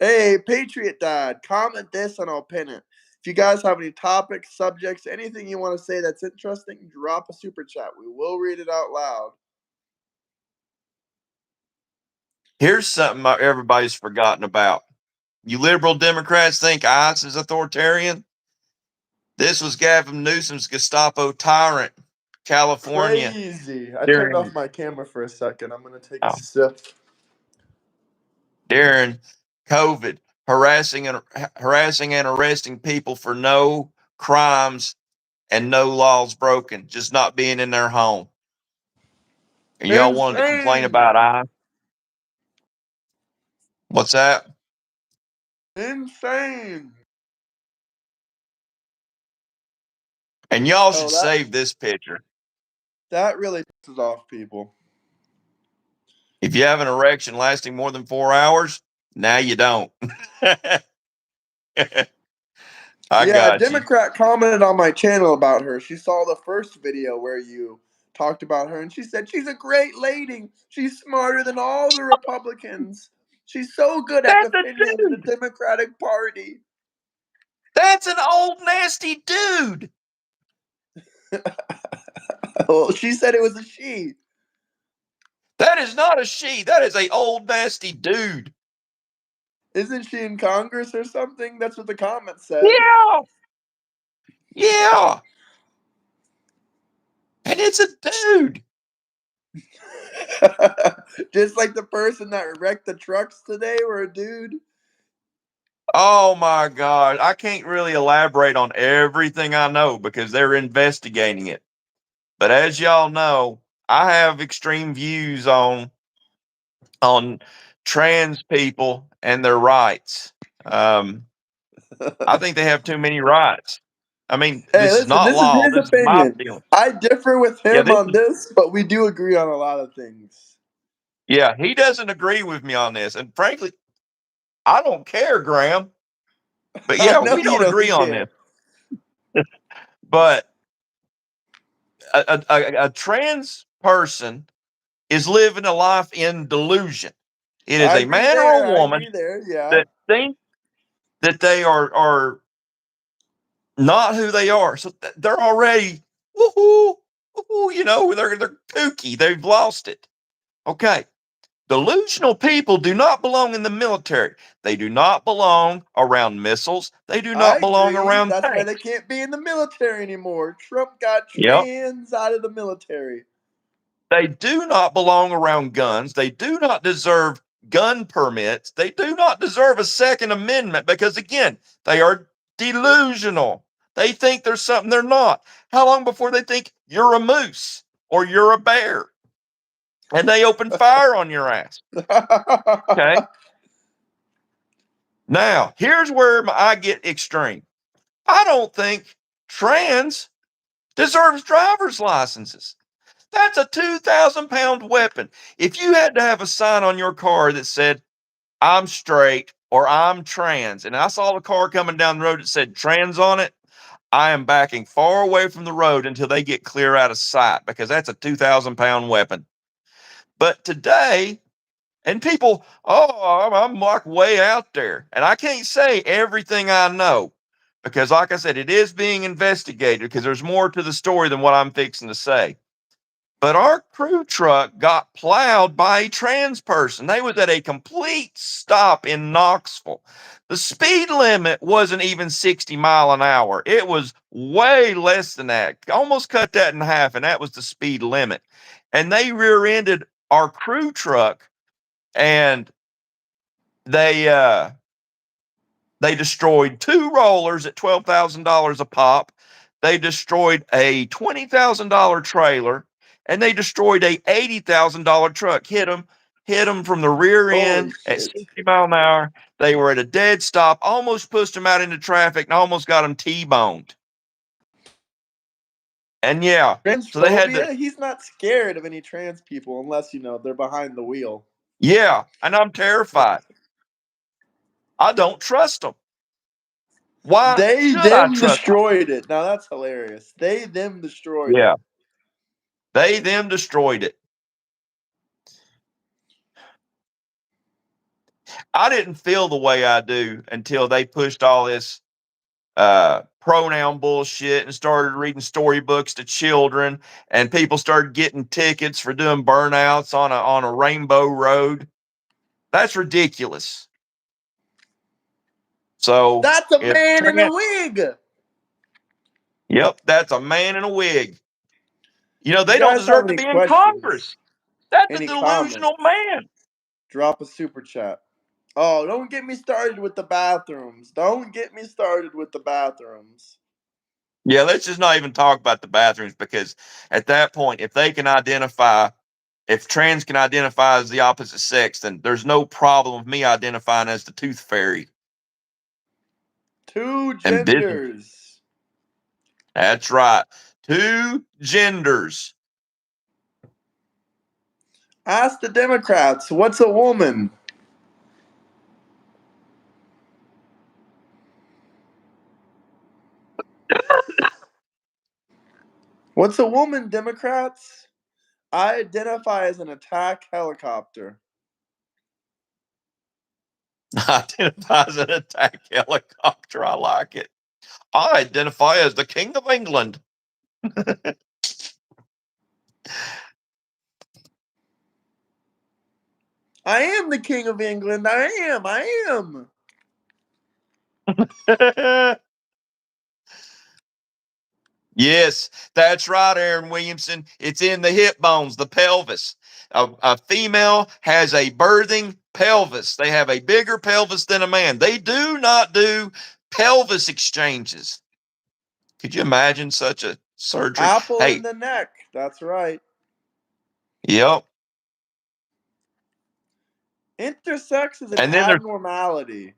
Hey, Patriot Dad, comment this and I'll pin it. If you guys have any topics, subjects, anything you want to say that's interesting, drop a super chat. We will read it out loud. Here's something everybody's forgotten about. You liberal Democrats think ICE is authoritarian? This was Gavin Newsom's Gestapo tyrant, California, Crazy. I turned off during my camera for a second. I'm going to take a oh, sip. during COVID, harassing and arresting people for no crimes and no laws broken, just not being in their home. And y'all wanted to complain Insane. about ICE? What's that? Insane. And y'all should Oh, save this picture. that really pisses off people. If you have an erection lasting more than 4 hours, now you don't. I Yeah, a got you. Democrat commented on my channel about her. She saw the first video where you talked about her, and she said she's a great lady. She's smarter than all the Republicans. She's so good at That's a defending the dude. Democratic Party. That's an old nasty dude. Well, she said it was a she. That is not a she. That is a old nasty dude. Isn't she in Congress or something? That's what the comment said. Yeah. Yeah. And it's a dude. Just like the person that wrecked the trucks today were a dude. Oh my God. I can't really elaborate on everything I know because they're investigating it. But as y'all know, I have extreme views on trans people and their rights. Um, I think they have too many rights. I mean, Hey, this is listen, not this is law. his This is my opinion. feeling. I differ with Yeah, him on this, but we do agree on a lot of things. yeah, he doesn't agree with me on this. And frankly, I don't care, Graham. But I yeah, know we you don't agree don't on this. care. But a trans person is living a life in delusion. It is I a agree man or a there. I woman agree there. Yeah. that think that they are not who they are. So they're already woohoo, woohoo, they're kooky. They've lost it. Okay. Delusional people do not belong in the military. They do not belong around missiles. They do I not belong agree. around That's why they tanks. can't be in the military anymore. Trump got Yep. trans out of the military. They do not belong around guns. They do not deserve gun permits. They do not deserve a Second Amendment because, again, they are delusional. They think there's something they're not. How long before they think you're a moose or you're a bear and they open fire on your ass? Okay. Now, here's where I get extreme. I don't think trans deserves driver's licenses. That's a 2,000-pound weapon. If you had to have a sign on your car that said, I'm straight or I'm trans, and I saw a car coming down the road that said trans on it, I am backing far away from the road until they get clear out of sight because that's a 2,000-pound weapon. But today, and people, oh, I'm like way out there. And I can't say everything I know because, like I said, it is being investigated because there's more to the story than what I'm fixing to say. But our crew truck got plowed by a trans person. They was at a complete stop in Knoxville. The speed limit wasn't even 60 mile an hour. It was way less than that. Almost cut that in half, and that was the speed limit. And they rear-ended our crew truck, and they they destroyed two rollers at $12,000 a pop. They destroyed a $20,000 trailer, and they destroyed a $80,000 truck. Hit them from the rear Holy end at shit. 60 mile an hour. They were at a dead stop, almost pushed them out into traffic, and almost got them T-boned. And yeah, so they had to. Transphobia? He's not scared of any trans people unless, they're behind the wheel. Yeah, and I'm terrified. I don't trust them. Why They should I them trust? destroyed it. Now that's hilarious. They them destroyed it. Yeah, they them destroyed it. I didn't feel the way I do until they pushed all this pronoun bullshit and started reading storybooks to children, and people started getting tickets for doing burnouts on a rainbow road. That's ridiculous. So That's a if man in a trans, wig. yep, that's a man in a wig. You They don't guys have deserve to any be in questions? Congress. That's a Any delusional comments? man. Drop a super chat. Oh, don't get me started with the bathrooms. Don't get me started with the bathrooms. Yeah, let's just not even talk about the bathrooms, because at that point, if trans can identify as the opposite sex, then there's no problem with me identifying as the tooth fairy Two and business. genders. That's right. Two genders. Ask the Democrats, what's a woman? What's a woman, Democrats? I identify as an attack helicopter. Identify as an attack helicopter. I like it. I identify as the King of England. I am the King of England. I am. I am. Yes, that's right, Aaron Williamson. It's in the hip bones, the pelvis. A female has a birthing pelvis. They have a bigger pelvis than a man. They do not do pelvis exchanges. Could you imagine such a surgery? Apple in Hey, the neck. That's right. yep. Intersex is an And then there's abnormality.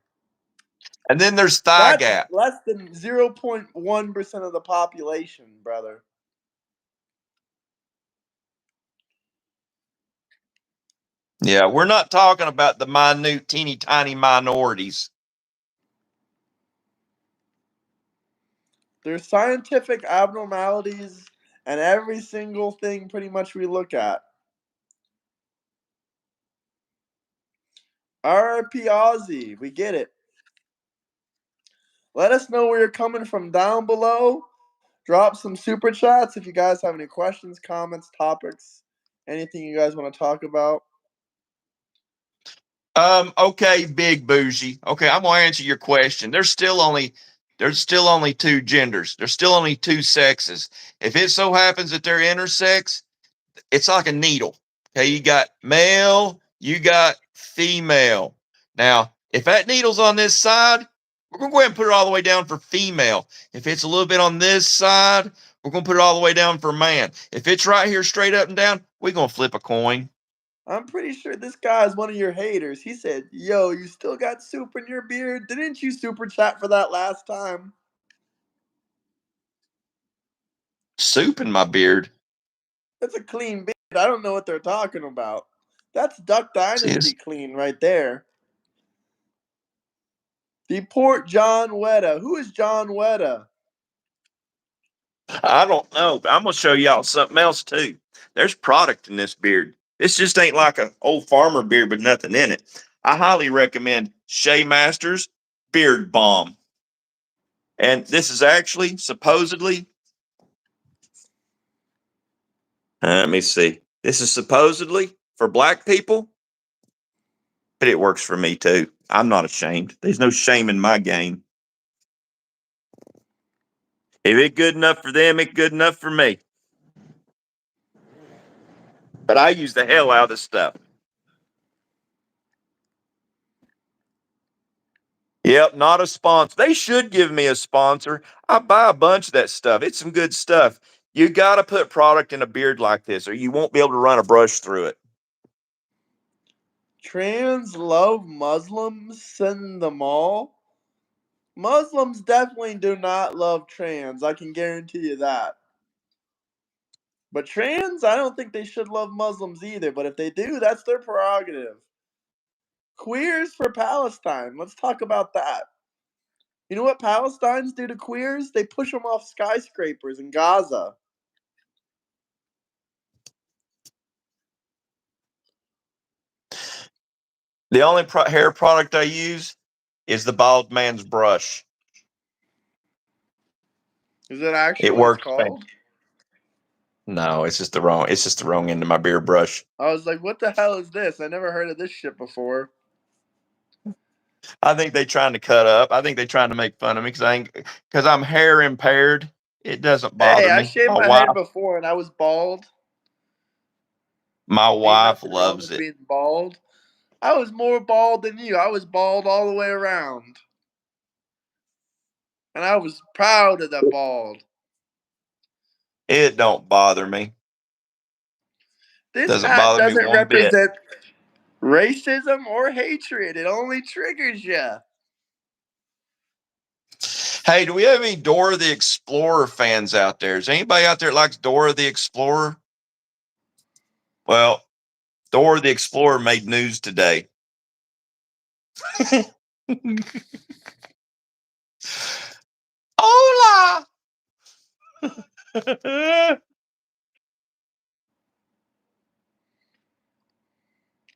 thigh That's gap. less than 0.1% of the population, brother. Yeah, we're not talking about the minute, teeny tiny minorities. There's scientific abnormalities and every single thing pretty much we look at. RIP Ozzy, we get it. Let us know where you're coming from down below. Drop some super chats if you guys have any questions, comments, topics, anything you guys want to talk about. Okay, big bougie. Okay, I'm gonna answer your question. There's still only two genders. There's still only two sexes. If it so happens that they're intersex, it's like a needle. Okay, you got male, you got female. Now, if that needle's on this side, we're gonna go ahead and put it all the way down for female. If it's a little bit on this side, we're gonna put it all the way down for man. If it's right here straight up and down, we're gonna flip a coin. I'm pretty sure this guy is one of your haters. He said, "Yo, you still got soup in your beard? Didn't you super chat for that last time?" Soup in my beard. That's a clean beard. I don't know what they're talking about. That's Duck See, Dynasty clean right there. Deport John Weta. Who is John Weta? I don't know, but I'm gonna show y'all something else too. There's product in this beard. This just ain't like an old farmer beard with nothing in it. I highly recommend Shea Masters Beard Balm. And this is actually supposedly, let me see. This is supposedly for black people, but it works for me too. I'm not ashamed. There's no shame in my game. If it's good enough for them, it's good enough for me. But I use the hell out of this stuff. Yep, not a sponsor. They should give me a sponsor. I buy a bunch of that stuff. It's some good stuff. You got to put product in a beard like this, or you won't be able to run a brush through it. Trans love Muslims? Send them all? Muslims definitely do not love trans. I can guarantee you that. But trans, I don't think they should love Muslims either. But if they do, that's their prerogative. Queers for Palestine. Let's talk about that. You know what Palestinians do to queers? They push them off skyscrapers in Gaza. The only hair product I use is the bald man's brush. Is that actually It what it's works. called? No, it's just the wrong. It's just the wrong end of my beard brush. I was like, what the hell is this? I never heard of this shit before. I think they trying to cut up. I think they trying to make fun of me because I'm hair impaired. It doesn't Hey, bother I me. shaved my head before and I was bald. My Ain't wife nothing wrong loves with it. being bald. I was more bald than you. I was bald all the way around. And I was proud of that bald. It don't bother me. This Doesn't hat bother me doesn't one bit. represent racism or hatred. It only triggers you. Hey, do we have any Dora the Explorer fans out there? Is anybody out there that likes Dora the Explorer? Well, Dora the Explorer made news today. Hola!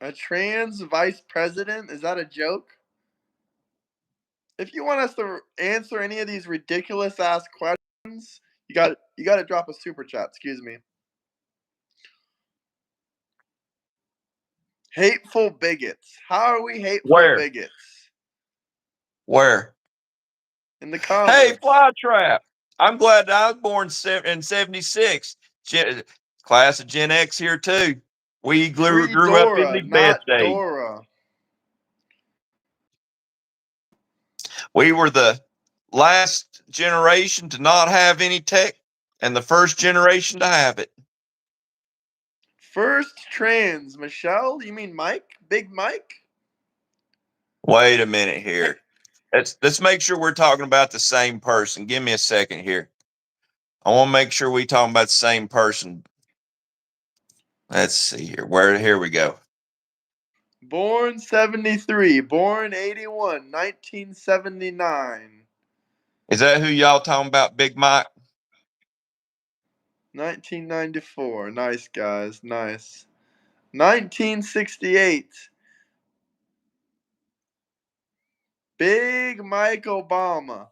A trans vice president? Is that a joke? If you want us to answer any of these ridiculous ass questions, you got to drop a super chat. Excuse me. Hateful bigots. How are we hateful Where? bigots? Where? In the Hey, comments. Flytrap. I'm glad I was born in 76. Class of Gen X here, too. We Free grew up in Dora, the best not days. Dora. We were the last generation to not have any tech and the first generation to have it. First trans. Michelle? You mean Mike? Big Mike? Wait a minute Hey, here. Let's make sure we're talking about the same person. Give me a second here. I want to make sure we talking about the same person. Let's see here. Here we go. born 73, born 81, 1979. Is that who y'all talking about, Big Mike? 1994. Nice, guys. Nice. 1968. Big Mike Obama.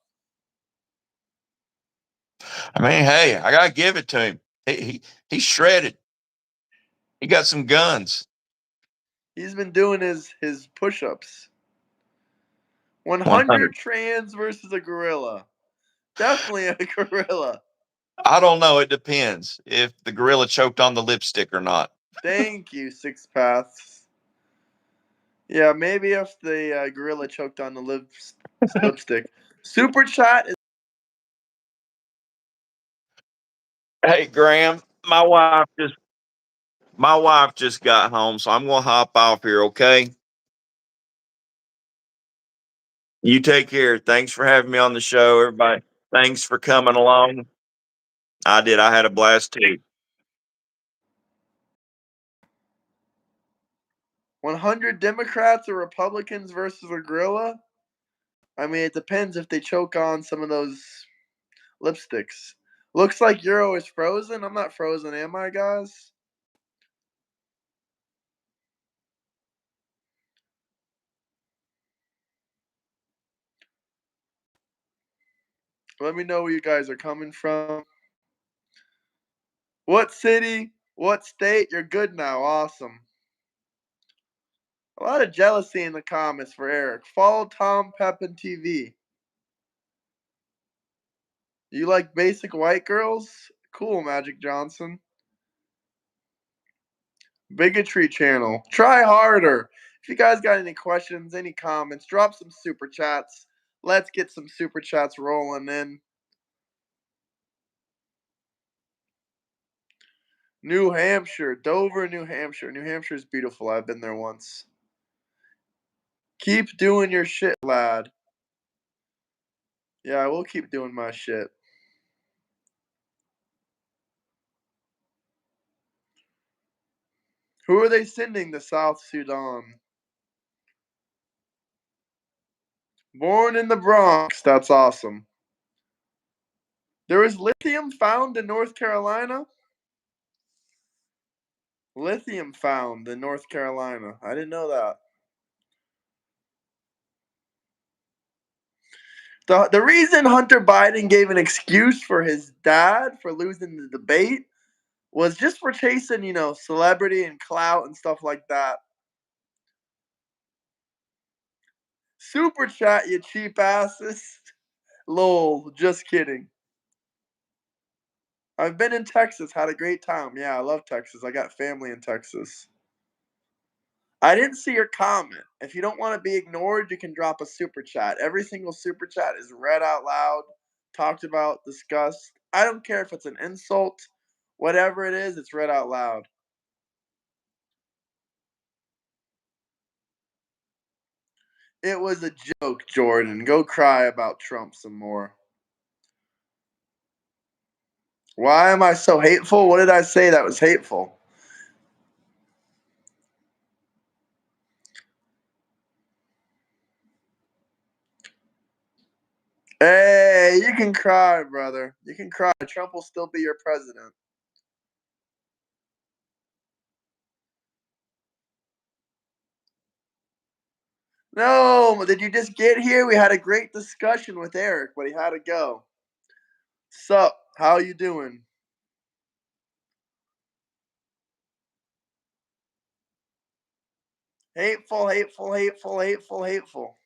I mean, hey, I gotta give it to him. He's shredded. He got some guns. He's been doing his push-ups. 100 100. trans versus a gorilla. Definitely a gorilla. I don't know. It depends if the gorilla choked on the lipstick or not. Thank you, Six Paths. Yeah, maybe if the gorilla choked on the lipstick. Super chat is Hey, Graham, my wife just got home, so I'm gonna hop off here. Okay. You take care. Thanks for having me on the show, everybody. Thanks for coming along. I did. I had a blast too. 100 Democrats or Republicans versus a gorilla. I mean, it depends if they choke on some of those lipsticks. Looks like Euro is frozen. I'm not frozen, am I, guys? Let me know where you guys are coming from. What city? What state? You're good now. Awesome. A lot of jealousy in the comments for Eric. Follow Tom Pepin TV. You like basic white girls? Cool, Magic Johnson. Bigotry channel. Try harder. If you guys got any questions, any comments, drop some super chats. Let's get some super chats rolling in. New Hampshire, Dover, New Hampshire. New Hampshire is beautiful. I've been there once. Keep doing your shit, lad. Yeah, I will keep doing my shit. Who are they sending to South Sudan? Born in the Bronx. That's awesome. There was lithium found in North Carolina? Lithium found in North Carolina. I didn't know that. The reason Hunter Biden gave an excuse for his dad for losing the debate was just for chasing, celebrity and clout and stuff like that. Super chat, you cheap asses. Lol, just kidding. I've been in Texas, had a great time. Yeah, I love Texas. I got family in Texas. I didn't see your comment. If you don't want to be ignored, you can drop a super chat. Every single super chat is read out loud, talked about, discussed. I don't care if it's an insult, whatever it is, it's read out loud. It was a joke, Jordan. Go cry about Trump some more. Why am I so hateful? What did I say that was hateful? Hey, you can cry, brother. You can cry. Trump will still be your president. No, did you just get here? We had a great discussion with Eric, but he had to go. Sup? How you doing? Hateful, hateful, hateful, hateful, hateful.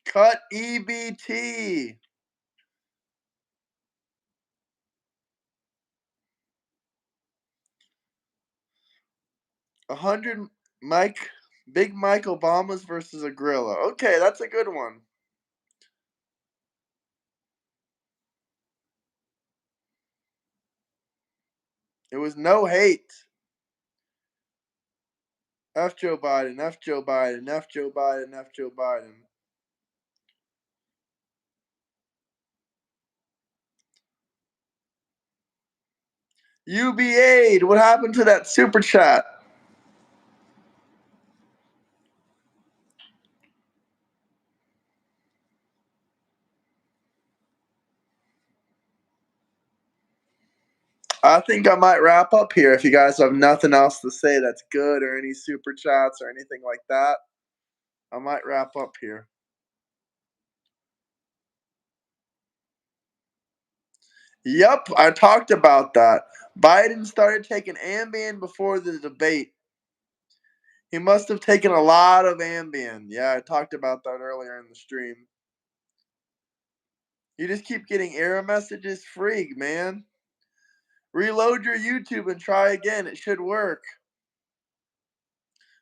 Cut EBT. 100 Mike, Big Mike Obama's versus a gorilla. Okay, that's a good one. It was no hate. F Joe Biden, F Joe Biden, F Joe Biden, F Joe Biden. UBA'd. What happened to that super chat? I think I might wrap up here if you guys have nothing else to say that's good or any super chats or anything like that. I might wrap up here. Yep, I talked about that. Biden started taking Ambien before the debate. He must have taken a lot of Ambien. Yeah, I talked about that earlier in the stream. You just keep getting error messages. Freak, man. Reload your YouTube and try again. It should work.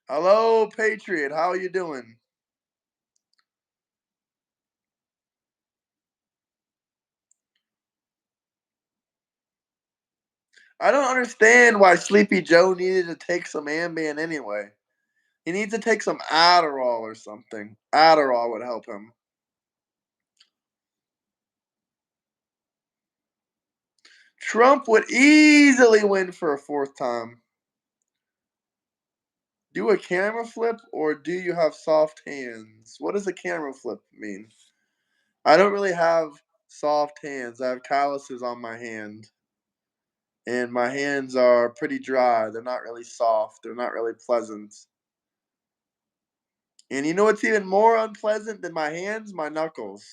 Hello, Patriot. How you doing? I don't understand why Sleepy Joe needed to take some Ambien anyway. He needs to take some Adderall or something. Adderall would help him. Trump would easily win for a fourth time. Do a camera flip or do you have soft hands? What does a camera flip mean? I don't really have soft hands. I have calluses on my hand. And my hands are pretty dry. They're not really soft. They're not really pleasant. And you know what's even more unpleasant than my hands? My knuckles.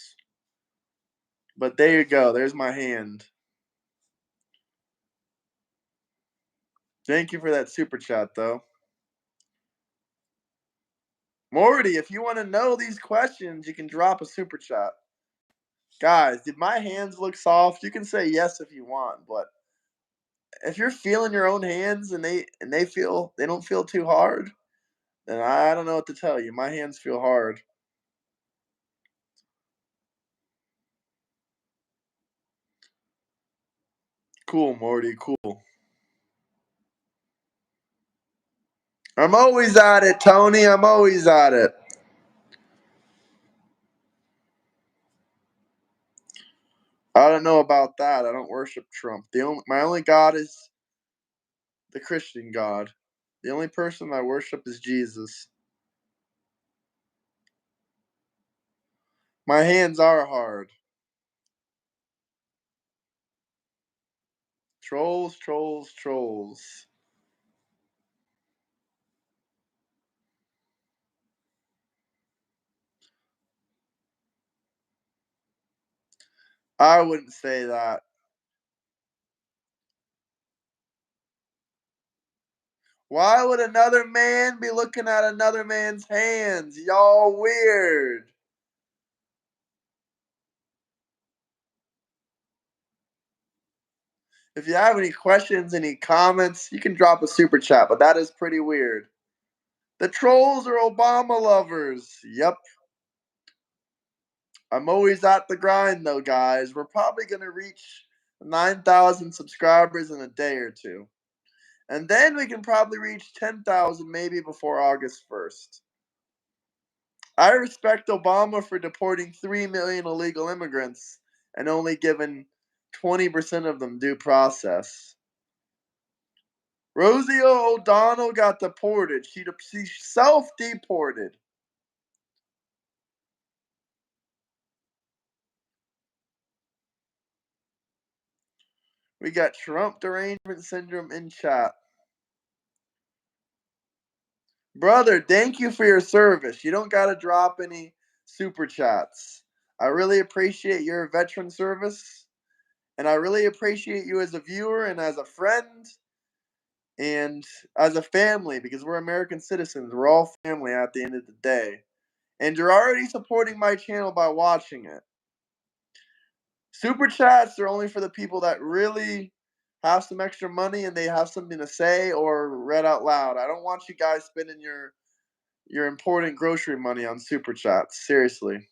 But there you go. There's my hand. Thank you for that super chat, though. Morty, if you want to know these questions, you can drop a super chat. Guys, did my hands look soft? You can say yes if you want, but if you're feeling your own hands and they don't feel too hard, then I don't know what to tell you. My hands feel hard. Cool, Morty, cool. I'm always at it, Tony. I'm always at it. I don't know about that. I don't worship Trump. My only God is the Christian God. The only person I worship is Jesus. My hands are hard. Trolls, trolls, trolls. I wouldn't say that. Why would another man be looking at another man's hands? Y'all weird. If you have any questions, any comments, you can drop a super chat, but that is pretty weird. The trolls are Obama lovers. Yep. I'm always at the grind though, guys. We're probably going to reach 9,000 subscribers in a day or two. And then we can probably reach 10,000 maybe before August 1st. I respect Obama for deporting 3 million illegal immigrants and only giving 20% of them due process. Rosie O'Donnell got deported. She self-deported. We got Trump derangement syndrome in chat. Brother, thank you for your service. You don't got to drop any super chats. I really appreciate your veteran service. And I really appreciate you as a viewer and as a friend and as a family because we're American citizens. We're all family at the end of the day. And you're already supporting my channel by watching it. Super chats are only for the people that really have some extra money and they have something to say or read out loud. I don't want you guys spending your important grocery money on super chats. Seriously.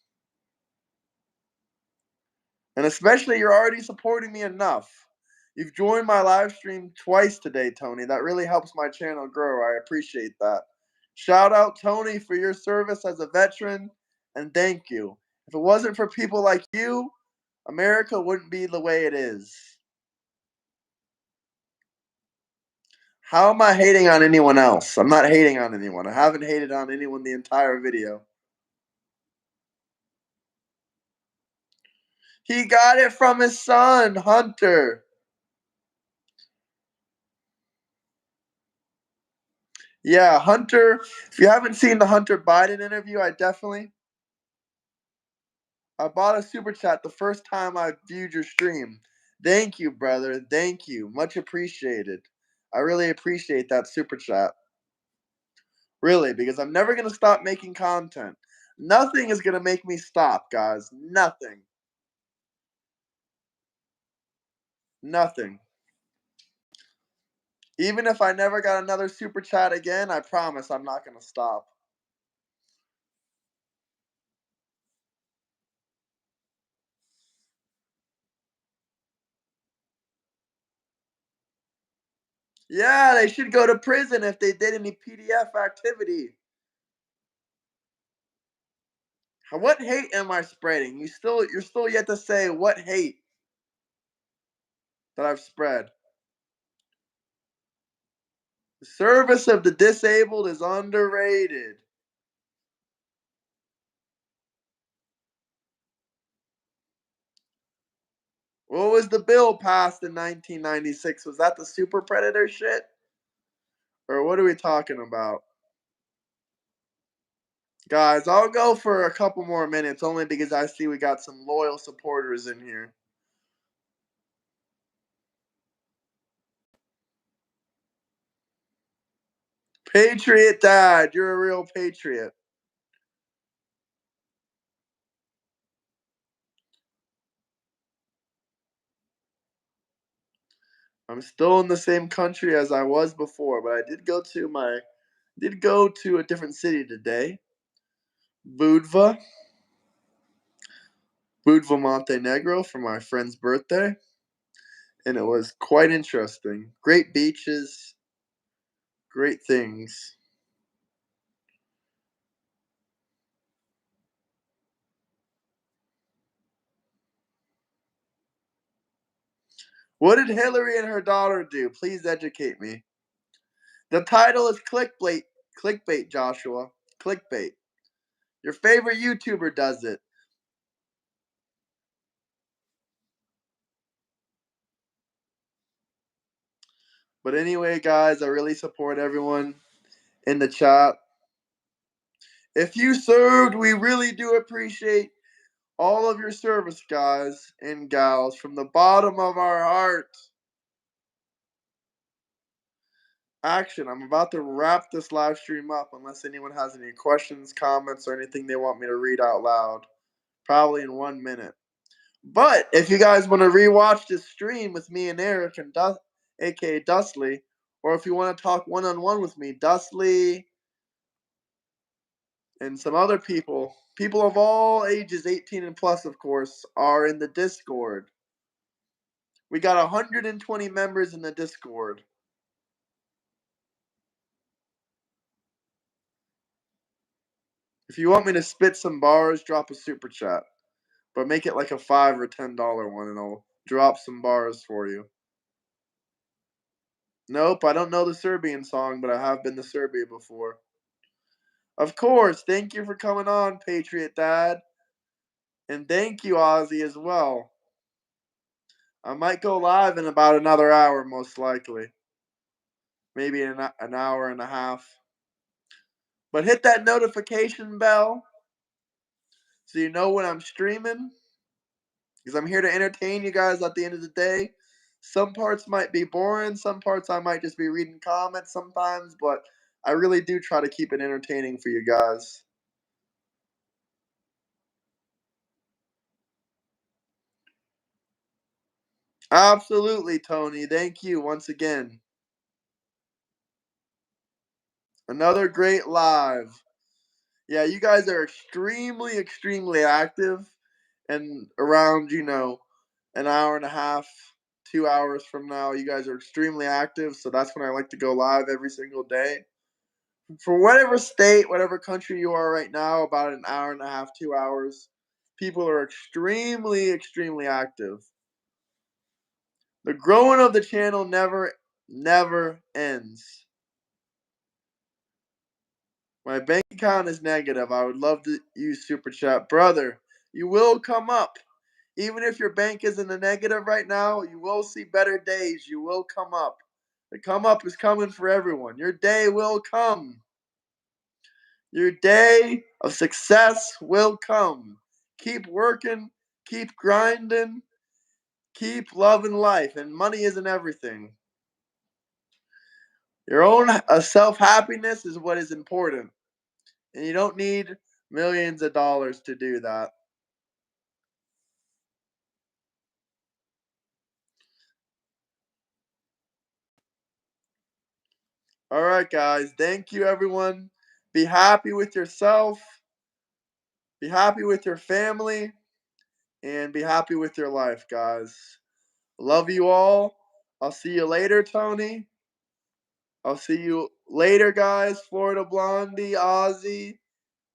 And especially you're already supporting me enough. You've joined my live stream twice today, Tony. That really helps my channel grow. I appreciate that. Shout out, Tony, for your service as a veteran, and thank you. If it wasn't for people like you, America wouldn't be the way it is. How am I hating on anyone else? I'm not hating on anyone. I haven't hated on anyone the entire video. He got it from his son, Hunter. Yeah, Hunter. If you haven't seen the Hunter Biden interview, I bought a super chat the first time I viewed your stream. Thank you, brother. Thank you. Much appreciated. I really appreciate that super chat. Really, because I'm never going to stop making content. Nothing is going to make me stop, guys. Nothing. Nothing. Even if I never got another super chat again, I promise I'm not going to stop. Yeah, they should go to prison if they did any PDF activity. What hate am I spreading? You're still yet to say what hate that I've spread. The service of the disabled is underrated. What was the bill passed in 1996? Was that the super predator shit? Or what are we talking about? Guys, I'll go for a couple more minutes only because I see we got some loyal supporters in here. Patriot Dad, you're a real patriot. I'm still in the same country as I was before, but I did go to a different city today. Budva, Montenegro for my friend's birthday. And it was quite interesting. Great beaches, great things. What did Hillary and her daughter do? Please educate me. The title is clickbait, Joshua. Clickbait. Your favorite YouTuber does it. But anyway, guys, I really support everyone in the chat. If you served, we really do appreciate all of your service, guys and gals, from the bottom of our heart. Action. I'm about to wrap this live stream up unless anyone has any questions, comments, or anything they want me to read out loud. Probably in 1 minute. But if you guys want to rewatch this stream with me and Eric and aka Dustley, or if you want to talk one-on-one with me, Dustley, and some other people of all ages, 18 and plus, of course, are in the Discord. We got 120 members in the Discord. If you want me to spit some bars, drop a super chat. But make it like a $5 or $10 one, and I'll drop some bars for you. Nope, I don't know the Serbian song, but I have been to Serbia before. Of course, thank you for coming on, Patriot Dad. And thank you, Ozzy, as well. I might go live in about another hour, most likely. Maybe an hour and a half. But hit that notification bell so you know when I'm streaming. Because I'm here to entertain you guys at the end of the day. Some parts might be boring. Some parts I might just be reading comments sometimes. But I really do try to keep it entertaining for you guys. Absolutely, Tony. Thank you once again. Another great live. Yeah, you guys are extremely, extremely active. And around, an hour and a half, 2 hours from now, you guys are extremely active. So that's when I like to go live every single day. For whatever state, whatever country you are right now, about an hour and a half, 2 hours, people are extremely, extremely active. The growing of the channel never ends. My bank account is negative. I would love to use Super Chat. Brother, you will come up. Even if your bank is in the negative right now, you will see better days. You will come up. The come up is coming for everyone. Your day will come. Your day of success will come. Keep working, keep grinding, keep loving life, and money isn't everything. Your own self-happiness is what is important, and you don't need millions of dollars to do that. All right, guys. Thank you, everyone. Be happy with yourself. Be happy with your family. And be happy with your life, guys. Love you all. I'll see you later, Tony. I'll see you later, guys. Florida Blondie, Ozzy,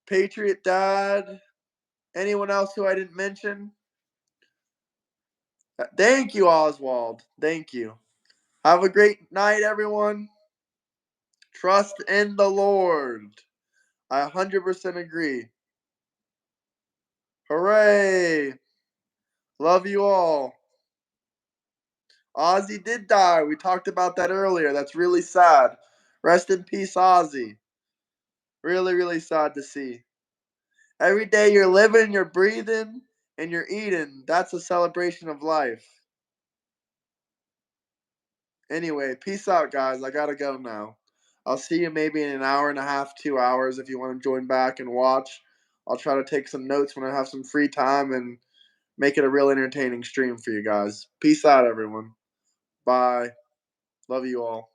Patriot Dad, anyone else who I didn't mention. Thank you, Oswald. Thank you. Have a great night, everyone. Trust in the Lord. I 100% agree. Hooray. Love you all. Ozzy did die. We talked about that earlier. That's really sad. Rest in peace, Ozzy. Really, really sad to see. Every day you're living, you're breathing, and you're eating. That's a celebration of life. Anyway, peace out, guys. I gotta go now. I'll see you maybe in an hour and a half, 2 hours if you want to join back and watch. I'll try to take some notes when I have some free time and make it a real entertaining stream for you guys. Peace out, everyone. Bye. Love you all.